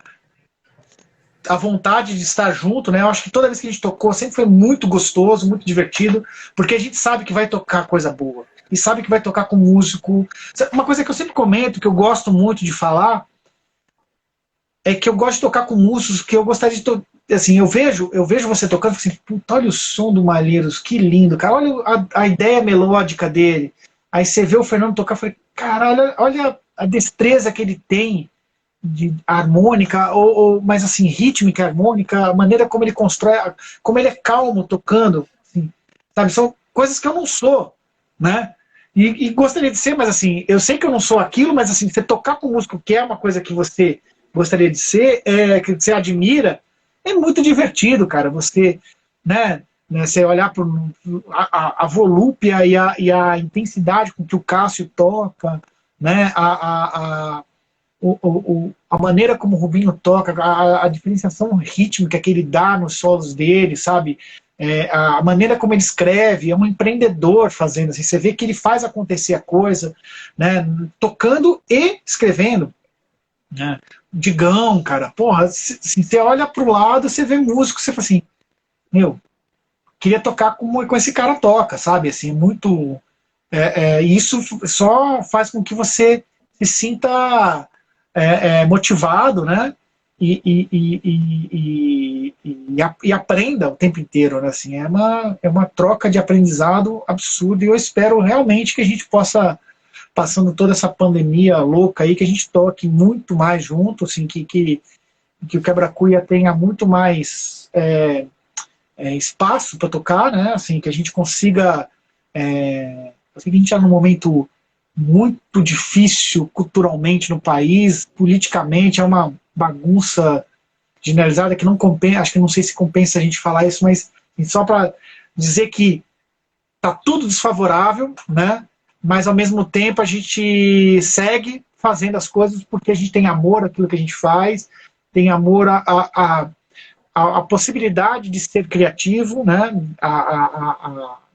vontade de estar junto, né? Eu acho que toda vez que a gente tocou sempre foi muito gostoso, muito divertido, porque a gente sabe que vai tocar coisa boa. E sabe que vai tocar com músico. Uma coisa que eu sempre comento, que eu gosto muito de falar, é que eu gosto de tocar com músicos, que eu gostaria de tocar. Assim, eu vejo você tocando e assim, puta, olha o som do Malheiros, que lindo, cara, olha a ideia melódica dele. Aí você vê o Fernando tocar e fala, cara, olha a destreza que ele tem de harmônica, mas assim, rítmica, harmônica, a maneira como ele constrói, como ele é calmo tocando, assim, sabe? São coisas que eu não sou, né? E gostaria de ser, mas assim, eu sei que eu não sou aquilo, mas assim, você tocar com músico, que é uma coisa que você gostaria de ser, que você admira, é muito divertido, cara. Você, né, você olhar para a volúpia e a intensidade com que o Cássio toca, né, a maneira como o Rubinho toca, a diferenciação rítmica que ele dá nos solos dele, sabe? A maneira como ele escreve, é um empreendedor fazendo assim. Você vê que ele faz acontecer a coisa, né, tocando e escrevendo. Né? Digão, cara, porra, se você olha pro lado, você vê músico, você fala assim, meu, queria tocar como esse cara toca, sabe? Assim, muito. Isso só faz com que você se sinta motivado, né? E aprenda o tempo inteiro, né? Assim, é uma troca de aprendizado absurda, e eu espero realmente que a gente possa, passando toda essa pandemia louca aí, que a gente toque muito mais junto, assim, que o Quebra-Cuia tenha muito mais espaço para tocar, né? Assim, que a gente consiga Eu sei que a gente está num momento muito difícil culturalmente no país, politicamente, é uma bagunça generalizada que não compensa, acho que não sei se compensa a gente falar isso, mas só para dizer que tá tudo desfavorável, né? Mas ao mesmo tempo a gente segue fazendo as coisas porque a gente tem amor àquilo que a gente faz, tem amor a possibilidade de ser criativo, né? De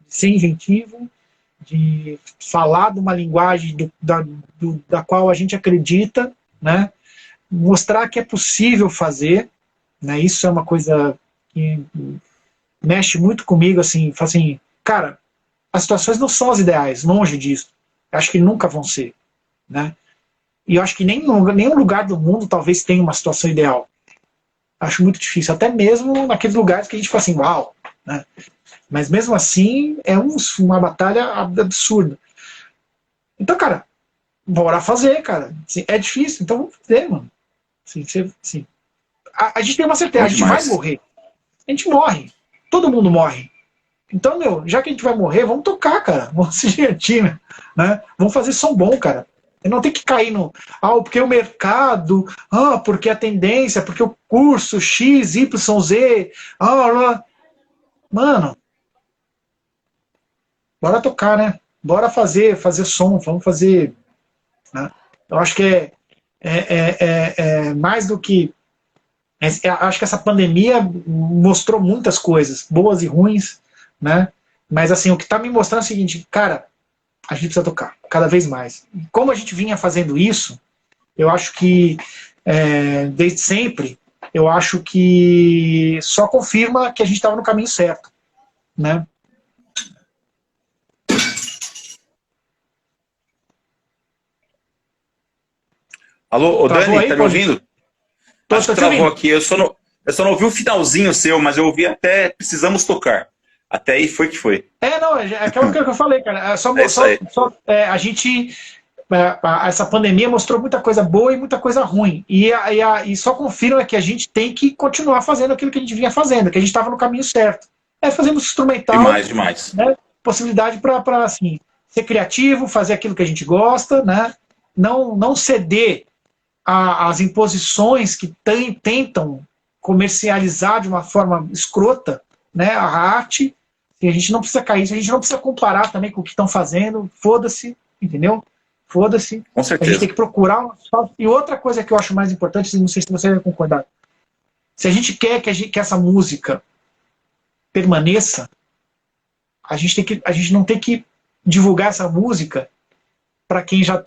ser inventivo, de falar de uma linguagem da qual a gente acredita, né? Mostrar que é possível fazer, né? Isso é uma coisa que mexe muito comigo, assim, cara, as situações não são as ideais, longe disso. Eu acho que nunca vão ser, né? E eu acho que nenhum lugar do mundo talvez tenha uma situação ideal. Acho muito difícil, até mesmo naqueles lugares que a gente fala assim, uau, né? Mas mesmo assim, é uma batalha absurda. Então, cara, bora fazer, cara. Assim, é difícil, então vamos fazer, mano. Assim, a gente tem uma certeza, a gente vai morrer. A gente morre. Todo mundo morre. Então, já que a gente vai morrer, vamos tocar, cara. Vamos se divertir, né? Vamos fazer som bom, cara. E não tem que cair no... porque o mercado... porque a tendência... Porque o curso X, Y, Z... Mano... Bora tocar, né? Bora fazer som. Vamos fazer... Né? Eu acho que é mais do que... acho que essa pandemia mostrou muitas coisas, boas e ruins, né? Mas assim, o que está me mostrando é o seguinte, cara, a gente precisa tocar, cada vez mais. E como a gente vinha fazendo isso, eu acho que, desde sempre, eu acho que só confirma que a gente estava no caminho certo, né? Alô, Dani, aí, tá me ouvindo? Acho que travou aqui. Eu só não ouvi o finalzinho seu, mas eu ouvi até precisamos tocar. Até aí foi que foi. Não, é aquela que eu falei, cara. A gente... essa pandemia mostrou muita coisa boa e muita coisa ruim. E só confirma que a gente tem que continuar fazendo aquilo que a gente vinha fazendo, que a gente estava no caminho certo. Fazendo instrumental. Demais. Né, possibilidade para assim, ser criativo, fazer aquilo que a gente gosta, né? Não ceder às imposições que tentam comercializar de uma forma escrota, né, a arte. E a gente não precisa cair, a gente não precisa comparar também com o que estão fazendo. Foda-se, entendeu? Foda-se. Com certeza. A gente tem que procurar uma... E outra coisa que eu acho mais importante, não sei se você vai concordar, se a gente quer que essa música permaneça, a gente não tem que divulgar essa música para quem já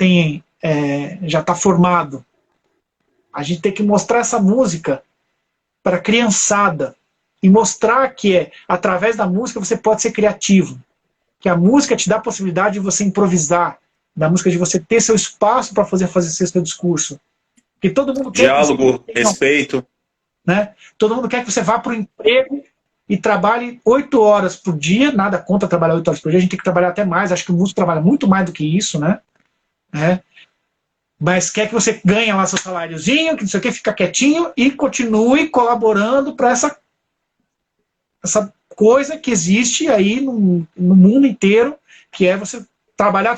está formado. A gente tem que mostrar essa música para a criançada e mostrar que através da música você pode ser criativo, que a música te dá a possibilidade de você improvisar, da música de você ter seu espaço para fazer seu discurso. Porque todo mundo quer diálogo, respeito, né? Todo mundo quer que você vá para o emprego e trabalhe 8 horas por dia, nada contra trabalhar 8 horas por dia, a gente tem que trabalhar até mais, acho que o músico trabalha muito mais do que isso, né? Mas quer que você ganhe lá seu saláriozinho, que não sei o que, fica quietinho e continue colaborando para essa coisa que existe aí no mundo inteiro, que é você trabalhar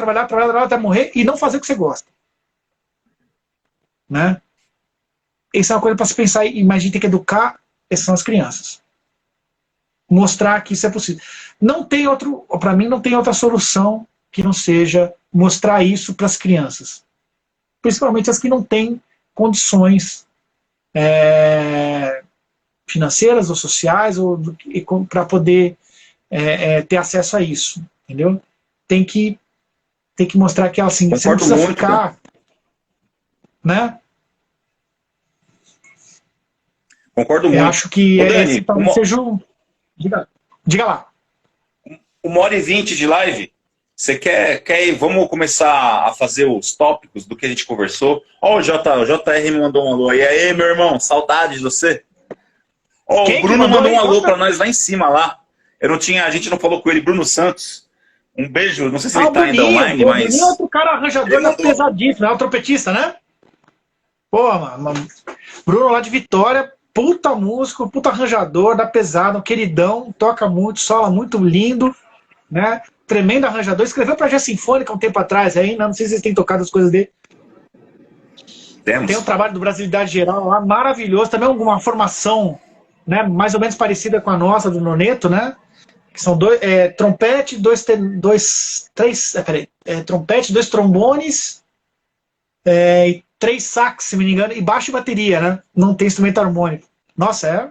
até morrer e não fazer o que você gosta. Né? Isso é uma coisa para se pensar, mas a gente tem que educar, essas são as crianças. Mostrar que isso é possível. Para mim não tem outra solução que não seja mostrar isso para as crianças. Principalmente as que não têm condições financeiras ou sociais para poder ter acesso a isso, entendeu? Tem que mostrar que assim, você não precisa ficar, né? Concordo muito. Eu acho que Dani, talvez seja um... Diga lá. 1h20 de live. Você quer ir? Vamos começar a fazer os tópicos do que a gente conversou. O JR me mandou um alô. E aí, meu irmão, saudade de você. O Bruno mandou um alô pra nós lá em cima, lá. A gente não falou com ele, Bruno Santos. Um beijo, não sei se ele tá ainda online, mas... Bruninho é outro cara arranjador, pesadíssimo, é o trompetista, né? Pô, mano, Bruno lá de Vitória, puta músico, puta arranjador, dá pesado, um queridão, toca muito, sola muito lindo, né? tremendo arranjador, escreveu pra Jazz Sinfônica um tempo atrás, aí, não sei se vocês têm tocado as coisas dele. Tem um trabalho do Brasilidade Geral lá, maravilhoso, também uma formação, né, mais ou menos parecida com a nossa, do Noneto, né? Que são trompete, trompete, 2 trombones, e 3 sax, se me engano, e baixo e bateria, né? Não tem instrumento harmônico. Nossa, é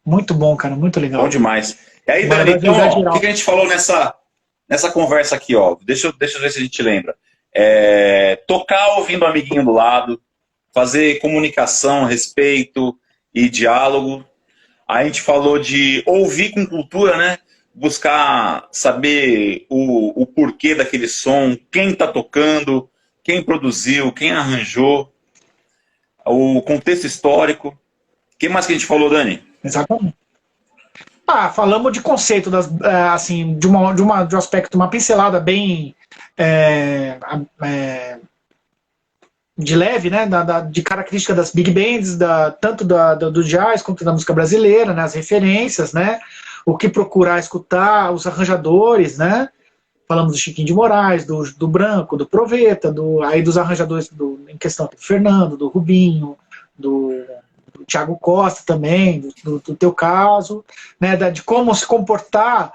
muito bom, cara, muito legal. Bom demais. E aí, Dani, então, ó, o que a gente falou nessa conversa aqui, ó? Deixa eu ver se a gente lembra. Tocar ouvindo o amiguinho do lado, fazer comunicação, respeito e diálogo. A gente falou de ouvir com cultura, né? Buscar saber o porquê daquele som, quem está tocando, quem produziu, quem arranjou, o contexto histórico. O que mais que a gente falou, Dani? Exatamente. Falamos de conceito, assim, de um aspecto, uma pincelada bem de leve, né, de característica das big bands, tanto do jazz quanto da música brasileira, né, as referências, né, o que procurar escutar, os arranjadores, né, falamos do Chiquinho de Moraes, do Branco, do Proveta, aí dos arranjadores em questão do Fernando, do Rubinho, do Thiago Costa também, do teu caso, né, de como se comportar,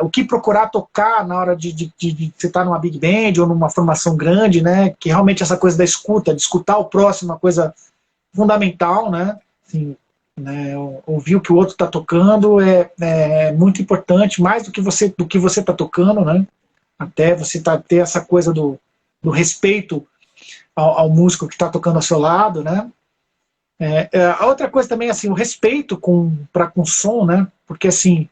o que procurar tocar na hora de você estar numa big band ou numa formação grande, né, que realmente essa coisa da escuta, de escutar o próximo, é uma coisa fundamental, né, assim, né, ouvir o que o outro está tocando é muito importante, mais do que você está tocando, né, até você ter essa coisa do respeito ao músico que está tocando ao seu lado, né. A outra coisa também, assim, o respeito com som, né? Porque, assim,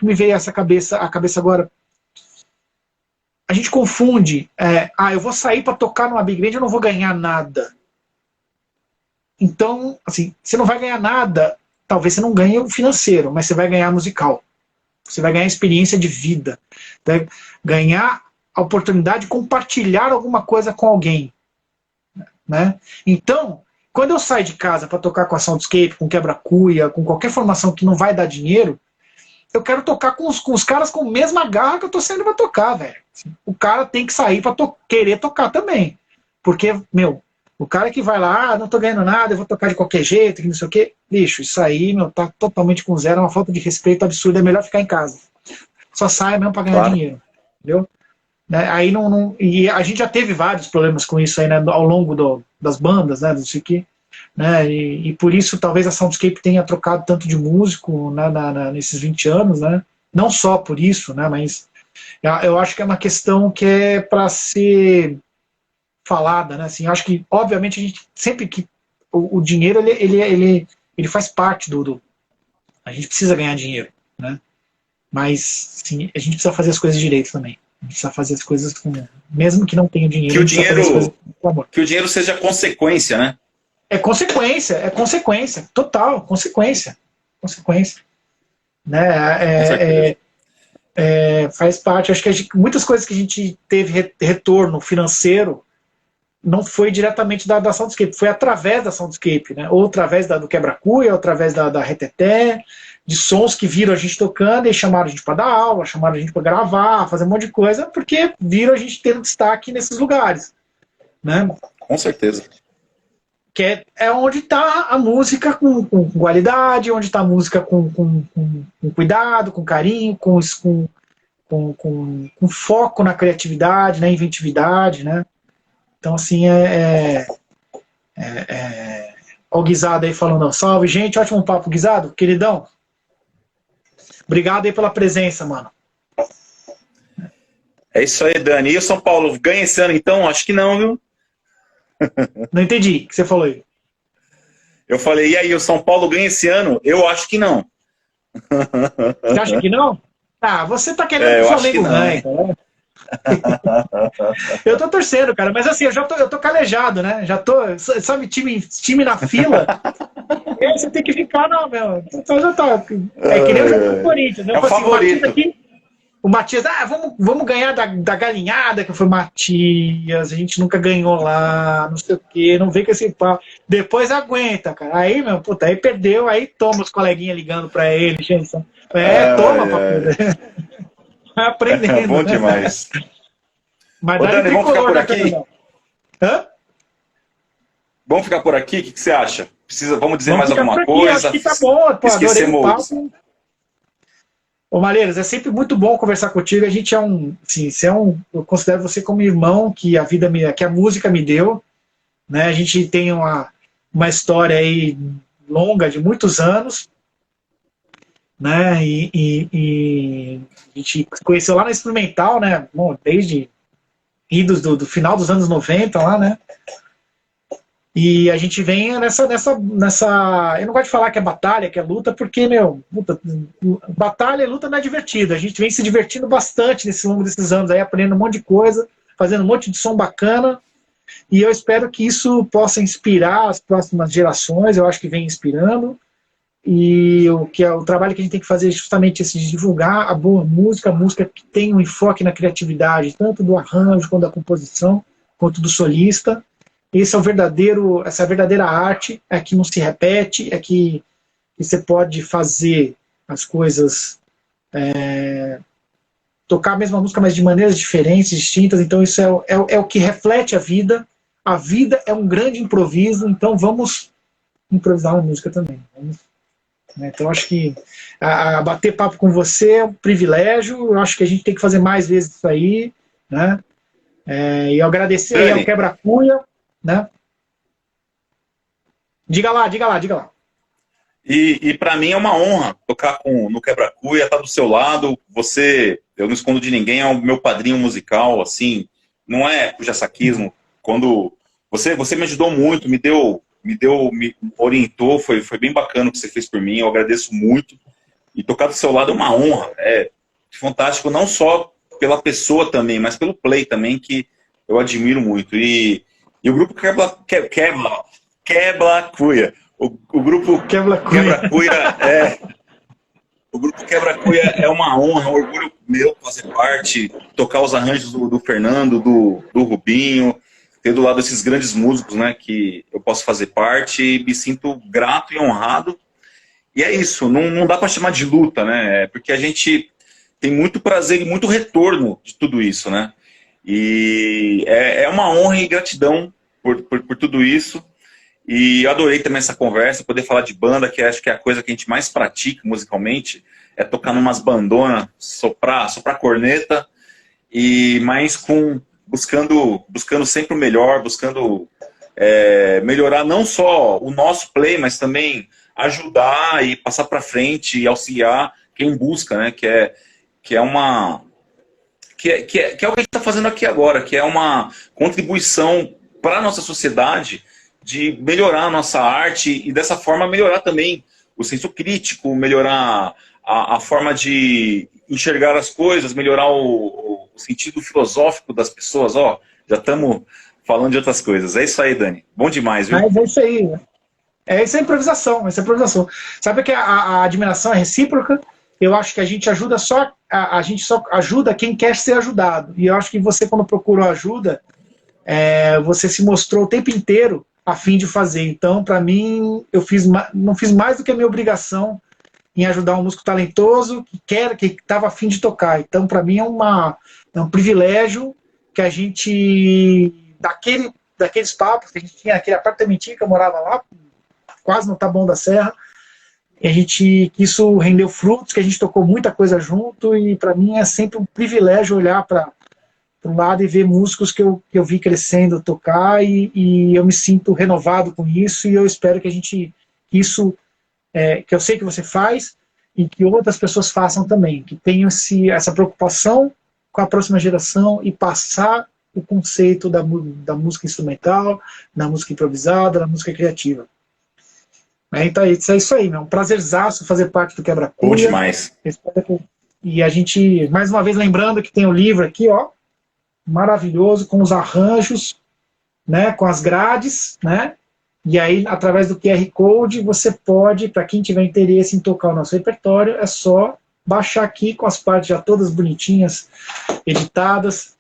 me veio essa a cabeça agora. A gente confunde, eu vou sair para tocar numa big band, eu não vou ganhar nada. Então, assim, você não vai ganhar nada, talvez você não ganhe o financeiro, mas você vai ganhar musical. Você vai ganhar experiência de vida. Vai ganhar a oportunidade de compartilhar alguma coisa com alguém. Né? Então, quando eu saio de casa para tocar com a Soundscape, com quebra-cuia, com qualquer formação que não vai dar dinheiro, eu quero tocar com os caras com a mesma garra que eu tô saindo para tocar, velho. O cara tem que sair para querer tocar também. Porque, o cara que vai lá, não tô ganhando nada, eu vou tocar de qualquer jeito, que não sei o quê, bicho, isso aí, tá totalmente com zero, é uma falta de respeito absurda, é melhor ficar em casa. Só saia mesmo para ganhar dinheiro, entendeu? Né, aí e a gente já teve vários problemas com isso aí, né, ao longo das bandas, né, disso aqui, né, e por isso talvez a Soundscape tenha trocado tanto de músico, né, nesses 20 anos, né, não só por isso, né, mas eu acho que é uma questão que é para ser falada, né, assim, acho que obviamente a gente sempre que o dinheiro ele faz parte a gente precisa ganhar dinheiro, né, mas sim, a gente precisa fazer as coisas direito também. A gente precisa fazer as coisas mesmo que não tenha dinheiro. Que o dinheiro seja consequência, né? É consequência, total, consequência. Né? Faz parte. Acho que muitas coisas que a gente teve retorno financeiro não foi diretamente da Soundscape, foi através da Soundscape, né? Ou através do Quebra-Cuia, ou através da Reteté, de sons que viram a gente tocando e chamaram a gente para dar aula, chamaram a gente para gravar, fazer um monte de coisa, porque viram a gente tendo destaque nesses lugares, né? Com certeza. Que é onde está a música com qualidade, onde está a música com cuidado, com carinho, com foco na criatividade, na inventividade, né? Então, assim, o Guisado aí falando, salve, gente, ótimo papo, Guisado, queridão. Obrigado aí pela presença, mano. É isso aí, Dani. E o São Paulo ganha esse ano, então? Acho que não, viu? Não entendi o que você falou aí. Eu falei, e aí, o São Paulo ganha esse ano? Eu acho que não. Você acha que não? Você tá querendo que o Flamengo ganhe, cara. Eu tô torcendo, cara, mas assim, eu tô calejado, né? Já tô, sabe, time na fila. E aí você tem que ficar, não, meu. Então já tá. É que nem o jogo do Corinthians, né? É o favorito. O Matias, vamos ganhar da galinhada, que foi Matias, a gente nunca ganhou lá, não sei o quê, não vem com esse pau. Depois aguenta, cara. Aí, meu, puta, aí perdeu, aí toma os coleguinhas ligando pra ele, gente. Toma, papai. Vai aprendendo. Bom demais. Mas Ô, dá Dani, vamos ficar por tricolor, né, aqui? Fernandão? Hã? Vamos ficar por aqui? O que você acha? Vamos dizer mais ficar alguma por aqui, coisa? acho que tá bom, pô, adorei o Esquecemos. papo. Ô, Malheiros, é sempre muito bom conversar contigo. A gente assim, eu considero você como irmão que que a música me deu, né? A gente tem uma história aí longa de muitos anos, né? E a gente se conheceu lá na Experimental, né? Bom, desde idos do final dos anos 90 lá, né? E a gente vem nessa. Eu não gosto de falar que é batalha, que é luta, porque, meu, batalha e luta não é divertido. A gente vem se divertindo bastante nesse longo desses anos aí, aprendendo um monte de coisa, fazendo um monte de som bacana. E eu espero que isso possa inspirar as próximas gerações. Eu acho que vem inspirando. E o trabalho que a gente tem que fazer é justamente esse, de divulgar a boa música, a música que tem um enfoque na criatividade, tanto do arranjo, quanto da composição, quanto do solista. Essa é a verdadeira arte, é que não se repete, é que você pode fazer as coisas, tocar a mesma música, mas de maneiras diferentes, distintas. Então isso é o que reflete a vida. A vida é um grande improviso, então vamos improvisar uma música também. Então acho que bater papo com você é um privilégio. Eu acho que a gente tem que fazer mais vezes isso aí, né? E eu agradecer aí ao Quebra-Cuia, né? Diga lá. E para mim é uma honra tocar no Quebra-Cuia, estar do seu lado. Eu não escondo de ninguém, é o meu padrinho musical, assim, não é puxa-saquismo. Quando você me ajudou muito, me orientou, foi bem bacana o que você fez por mim, eu agradeço muito. E tocar do seu lado é uma honra, é fantástico, não só pela pessoa também, mas pelo play também, que eu admiro muito. E o grupo Quebra-Cuia. O grupo Quebra-Cuia o grupo Quebra-Cuia é uma honra, é um orgulho meu fazer parte, tocar os arranjos do Fernando, do Rubinho, ter do lado esses grandes músicos, né, que eu posso fazer parte, e me sinto grato e honrado. E é isso, não dá para chamar de luta, né, porque a gente tem muito prazer e muito retorno de tudo isso, né. E é uma honra e gratidão por tudo isso. E eu adorei também essa conversa, poder falar de banda, que acho que é a coisa que a gente mais pratica musicalmente, é tocar numas bandonas, soprar corneta, mas buscando sempre o melhor, buscando melhorar não só o nosso play, mas também ajudar e passar para frente e auxiliar quem busca, né? Que é o que a gente está fazendo aqui agora, que é uma contribuição para a nossa sociedade, de melhorar a nossa arte e dessa forma melhorar também o senso crítico, melhorar a forma de enxergar as coisas, melhorar o sentido filosófico das pessoas. Ó, já estamos falando de outras coisas. É isso aí, Dani. Bom demais, viu? Mas é isso aí, né? Essa é improvisação. Sabe que a admiração é recíproca? Eu acho que a gente a gente só ajuda quem quer ser ajudado. E eu acho que você, quando procurou ajuda, você se mostrou o tempo inteiro a fim de fazer. Então, para mim, não fiz mais do que a minha obrigação em ajudar um músico talentoso que estava a fim de tocar. Então, para mim, é um privilégio que a gente, daqueles papos que a gente tinha, aquele apartamentinho que eu morava lá, quase no Taboão da Serra, que isso rendeu frutos, que a gente tocou muita coisa junto, e para mim é sempre um privilégio olhar para um lado e ver músicos que eu vi crescendo, tocar, e eu me sinto renovado com isso, e eu espero que que eu sei que você faz, e que outras pessoas façam também, que tenham essa preocupação com a próxima geração e passar o conceito da música instrumental, da música improvisada, da música criativa. Então é isso aí, é um prazerzaço fazer parte do Quebra-Cuia. Bom demais. E a gente, mais uma vez, lembrando que tem o livro aqui, ó, maravilhoso, com os arranjos, né, com as grades, né, e aí, através do QR Code, você pode, para quem tiver interesse em tocar o nosso repertório, é só baixar aqui com as partes já todas bonitinhas, editadas.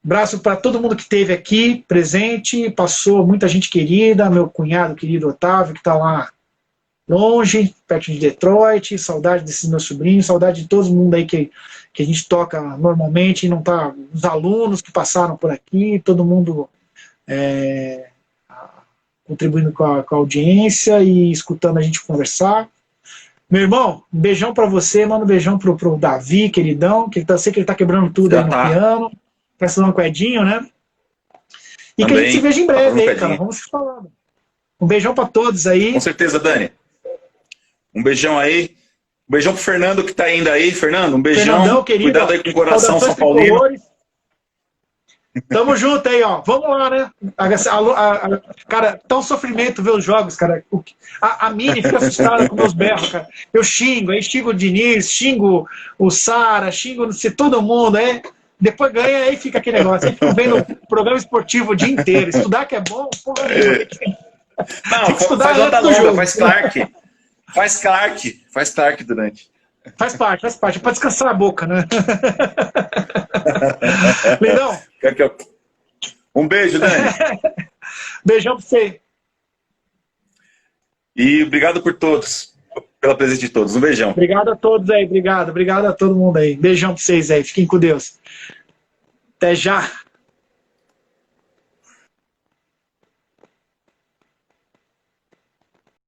Abraço para todo mundo que esteve aqui, presente, passou muita gente querida, meu cunhado querido Otávio, que está lá longe, perto de Detroit, saudade desses meus sobrinhos, saudade de todo mundo aí que a gente toca normalmente, não tá, os alunos que passaram por aqui, todo mundo contribuindo com a audiência e escutando a gente conversar. Meu irmão, um beijão para você, manda um beijão pro Davi, queridão, que sei que ele tá quebrando tudo Já aí no tá. piano, prestando um quedinho, né? E Também, que a gente se veja em tá breve fazendo aí, quedinho. cara, vamos se falando. Um beijão para todos aí. Com certeza, Dani. Um beijão aí. Um beijão pro Fernando que tá ainda aí. Fernando, um beijão. Fernandão, querido, Cuidado aí com o coração saudações São Paulino. tricolores. Tamo junto aí, ó. Vamos lá, né? Cara, tá um sofrimento ver os jogos, cara. A Mini fica assustada com meus berros, cara. Eu xingo, aí xingo o Diniz, xingo o Sara, xingo não sei, todo mundo, aí depois ganha, aí fica aquele negócio. Aí fico vendo programa esportivo o dia inteiro. Estudar que é bom, porra nenhuma. Não, faz onda longa, faz Clark. Faz Clark durante. Faz parte. É pra descansar a boca, né? Lindão. Um beijo, Dani. Beijão pra você. E obrigado por todos, pela presença de todos. Um beijão. Obrigado a todos aí, obrigado a todo mundo aí. Beijão pra vocês aí, fiquem com Deus. Até já.